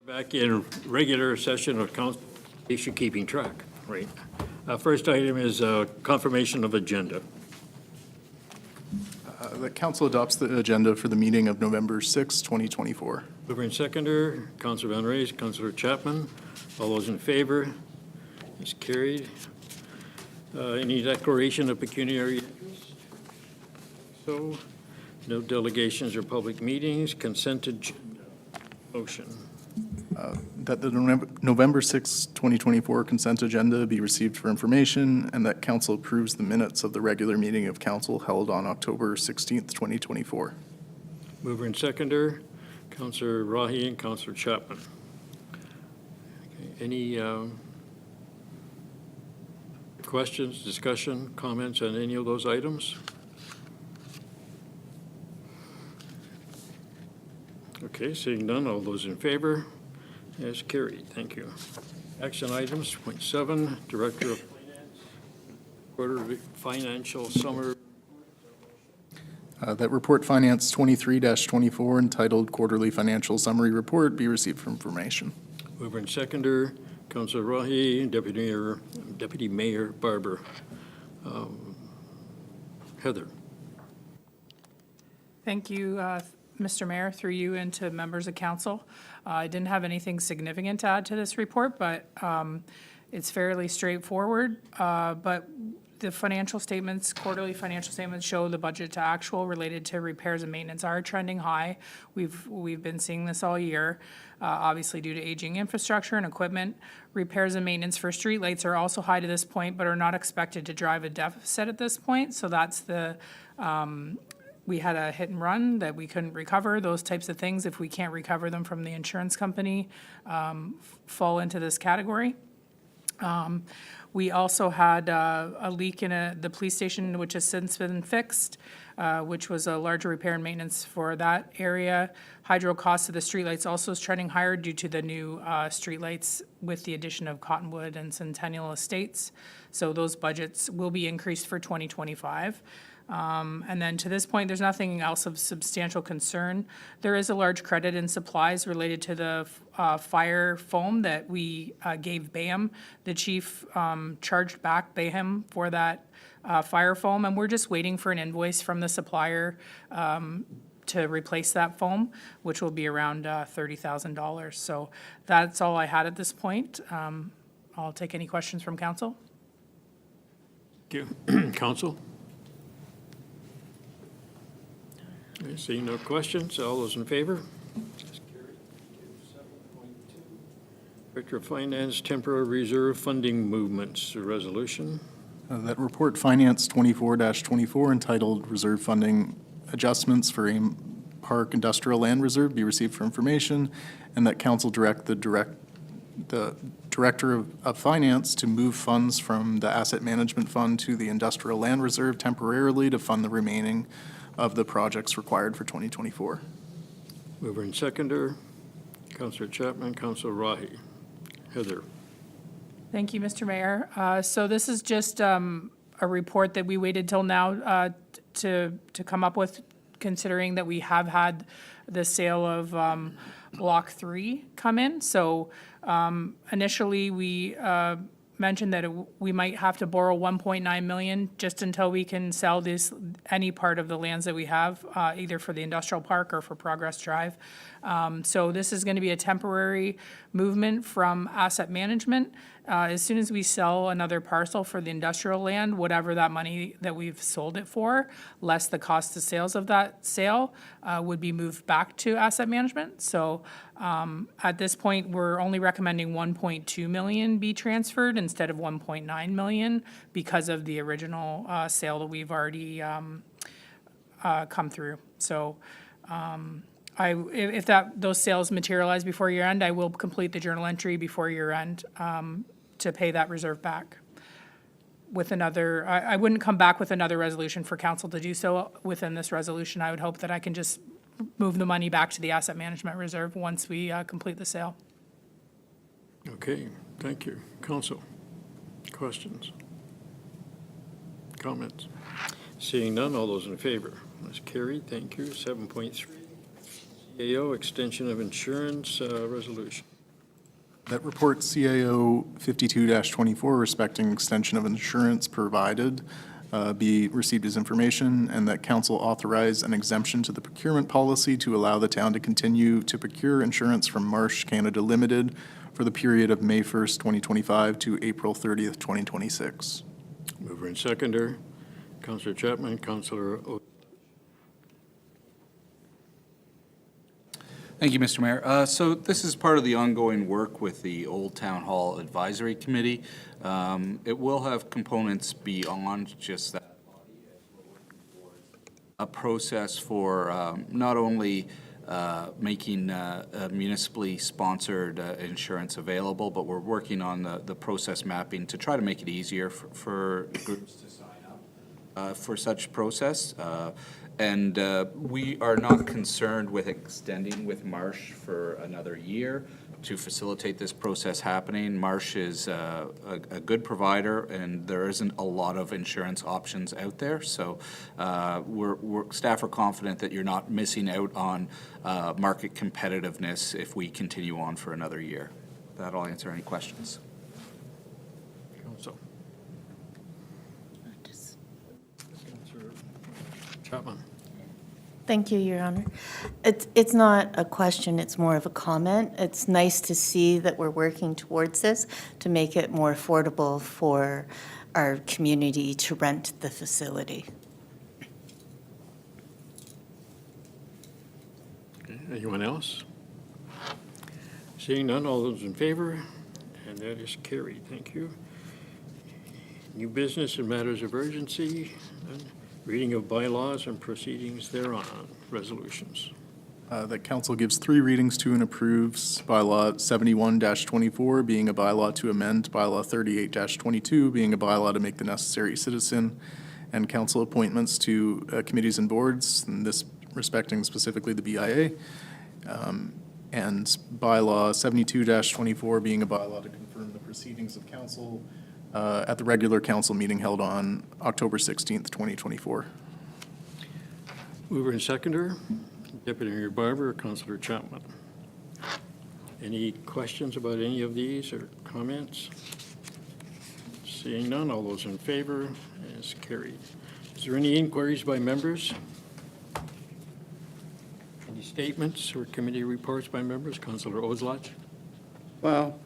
Back in regular session of council, issue keeping track, right? First item is confirmation of agenda. The council adopts the agenda for the meeting of November 6, 2024. Mover and seconder, Councillor Van Raes, Councillor Chapman. All those in favor? Is carried. Any declaration of pecuniary interest? So, no delegations or public meetings. Consent agenda. Motion. That the November 6, 2024 consent agenda be received for information, and that council approves the minutes of the regular meeting of council held on October 16th, 2024. Mover and seconder, Councillor Rahi and Councillor Chapman. Okay, any questions, discussion, comments on any of those items? Okay, seeing none, all those in favor? Yes, carried. Thank you. Action items, point 7, Director of Finance. Quarterly financial summary. That report finance 23-24 entitled Quarterly Financial Summary Report be received for information. Mover and seconder, Councilor Rahi, Deputy Mayor Barber. Heather. Thank you, Mr. Mayor, through you and to members of council. I didn't have anything significant to add to this report, but it's fairly straightforward. But the financial statements, quarterly financial statements show the budget to actual related to repairs and maintenance are trending high. We've been seeing this all year, obviously due to aging infrastructure and equipment. Repairs and maintenance for streetlights are also high to this point, but are not expected to drive a deficit at this point. So that's the, we had a hit and run that we couldn't recover. Those types of things, if we can't recover them from the insurance company, fall into this category. We also had a leak in the police station, which has since been fixed, which was a larger repair and maintenance for that area. Hydro costs of the streetlights also is trending higher due to the new streetlights with the addition of Cottonwood and Centennial Estates. So those budgets will be increased for 2025. And then to this point, there's nothing else of substantial concern. There is a large credit in supplies related to the fire foam that we gave Bayham. The chief charged back Bayham for that fire foam, and we're just waiting for an invoice from the supplier to replace that foam, which will be around $30,000. So that's all I had at this point. I'll take any questions from council. Thank you. Council? I see no questions. All those in favor? Director of Finance, temporary reserve funding movements, a resolution. That report finance 24-24 entitled Reserve Funding Adjustments for Ames Park Industrial Land Reserve be received for information, and that council direct the Director of Finance to move funds from the Asset Management Fund to the Industrial Land Reserve temporarily to fund the remaining of the projects required for 2024. Mover and seconder, Councilor Chapman, Councilor Rahi. Heather. Thank you, Mr. Mayor. So this is just a report that we waited till now to come up with, considering that we have had the sale of Block 3 come in. So initially, we mentioned that we might have to borrow 1.9 million just until we can sell any part of the lands that we have, either for the industrial park or for Progress Drive. So this is going to be a temporary movement from asset management. As soon as we sell another parcel for the industrial land, whatever that money that we've sold it for, less the cost of sales of that sale, would be moved back to asset management. So at this point, we're only recommending 1.2 million be transferred instead of 1.9 million because of the original sale that we've already come through. So if those sales materialize before year end, I will complete the journal entry before year end to pay that reserve back. With another, I wouldn't come back with another resolution for council to do so within this resolution. I would hope that I can just move the money back to the asset management reserve once we complete the sale. Okay, thank you. Council, questions? Comments? Seeing none, all those in favor? That's carried, thank you. 7.3, CAO, extension of insurance resolution. That report CAO 52-24 respecting extension of insurance provided be received as information, and that council authorize an exemption to the procurement policy to allow the town to continue to procure insurance from Marsh Canada Limited for the period of May 1st, 2025 to April 30th, 2026. Mover and seconder, Councilor Chapman, Councilor Thank you, Mr. Mayor. So this is part of the ongoing work with the Old Town Hall Advisory Committee. It will have components beyond just that body. A process for not only making municipally sponsored insurance available, but we're working on the process mapping to try to make it easier for groups to sign up for such process. And we are not concerned with extending with Marsh for another year to facilitate this process happening. Marsh is a good provider, and there isn't a lot of insurance options out there. So staff are confident that you're not missing out on market competitiveness if we continue on for another year. That'll answer any questions. Council. Councillor Chapman. Thank you, Your Honor. It's not a question, it's more of a comment. It's nice to see that we're working towards this to make it more affordable for our community to rent the facility. Okay, anyone else? Seeing none, all those in favor? And that is carried. Thank you. New business and matters of urgency. None. Reading of bylaws and proceedings thereon. Resolutions. The council gives 3 readings to and approves bylaw 71-24 being a bylaw to amend bylaw 38-22 being a bylaw to make the necessary citizen and council appointments to committees and boards, and this respecting specifically the BIA. And bylaw 72-24 being a bylaw to confirm the proceedings of council at the regular council meeting held on October 16th, 2024. Mover and seconder, Deputy Mayor Barber, Councillor Chapman. Any questions about any of these or comments? Seeing none, all those in favor is carried. Is there any inquiries by members? Any statements or committee reports by members? Councillor Ozlach. Well,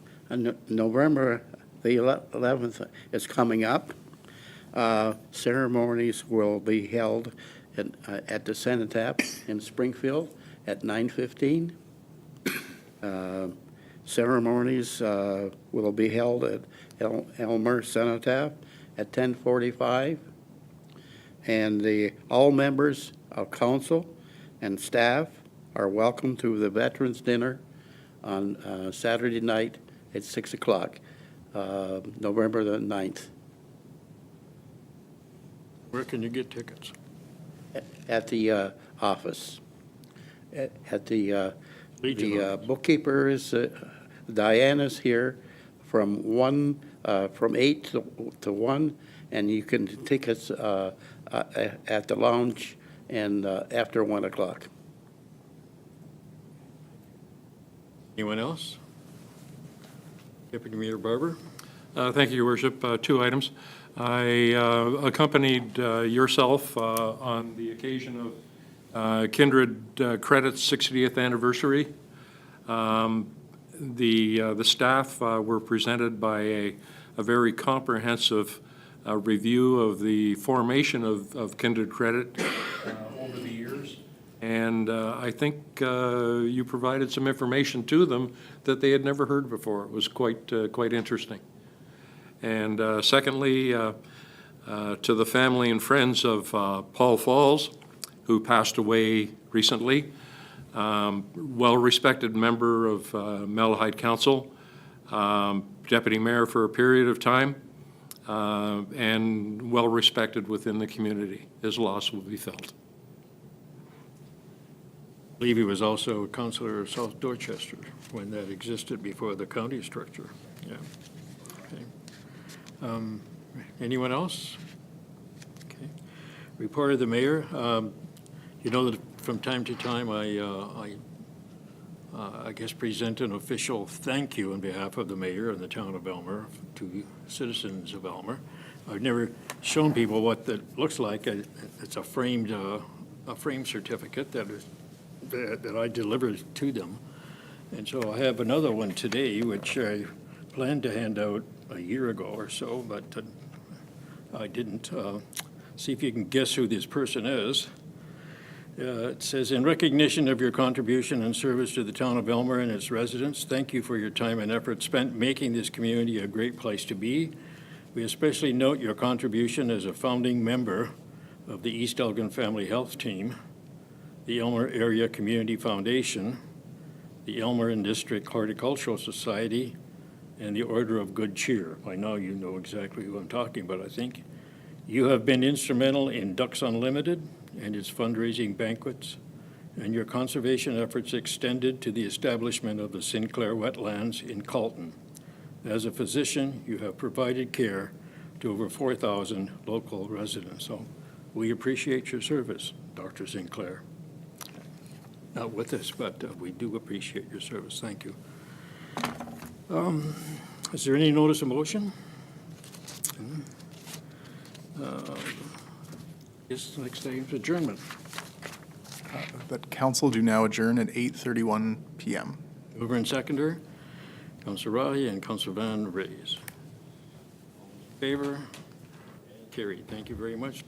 November the 11th is coming up. Ceremonies will be held at the Cenotaph in Springfield at 9:15. Ceremonies will be held at Elmer Cenotaph at 10:45. And all members of council and staff are welcome to the Veterans Dinner on Saturday night at 6 o'clock. November the 9th. Where can you get tickets? At the office. At the Legion office. bookkeeper is, Diana's here from 8 to 1, and you can tickets at the lounge and after 1 o'clock. Anyone else? Deputy Mayor Barber. Thank you, Your Worship. 2 items. I accompanied yourself on the occasion of Kindred Credit's 60th anniversary. The staff were presented by a very comprehensive review of the formation of Kindred Credit over the years. And I think you provided some information to them that they had never heard before. It was quite interesting. And secondly, to the family and friends of Paul Falls, who passed away recently, well-respected member of Malahide Council, deputy mayor for a period of time, and well-respected within the community. His loss will be felt. I believe he was also a councillor of South Dorchester when that existed before the county structure. Yeah. Okay. Anyone else? Okay. Report of the mayor. You know that from time to time I guess present an official thank you on behalf of the mayor and the town of Elmer to citizens of Elmer. I've never shown people what that looks like. It's a framed certificate that I delivered to them. And so I have another one today, which I planned to hand out a year ago or so, but I didn't. See if you can guess who this person is. It says, in recognition of your contribution and service to the town of Elmer and its residents, thank you for your time and effort spent making this community a great place to be. We especially note your contribution as a founding member of the East Elgin Family Health Team, the Elmer Area Community Foundation, the Elmer and District Horticultural Society, and the Order of Good Cheer. By now you know exactly who I'm talking about, I think. You have been instrumental in Ducks Unlimited and its fundraising banquets and your conservation efforts extended to the establishment of the Sinclair Wetlands in Calton. As a physician, you have provided care to over 4,000 local residents. So we appreciate your service, Dr. Sinclair. Not with us, but we do appreciate your service. Thank you. Is there any notice of motion? Yes, next item is adjournment. That council do now adjourn at 8:31 PM. Mover and seconder, Councillor Rahi and Councillor Van Rays. Favor? Carried. Thank you very much.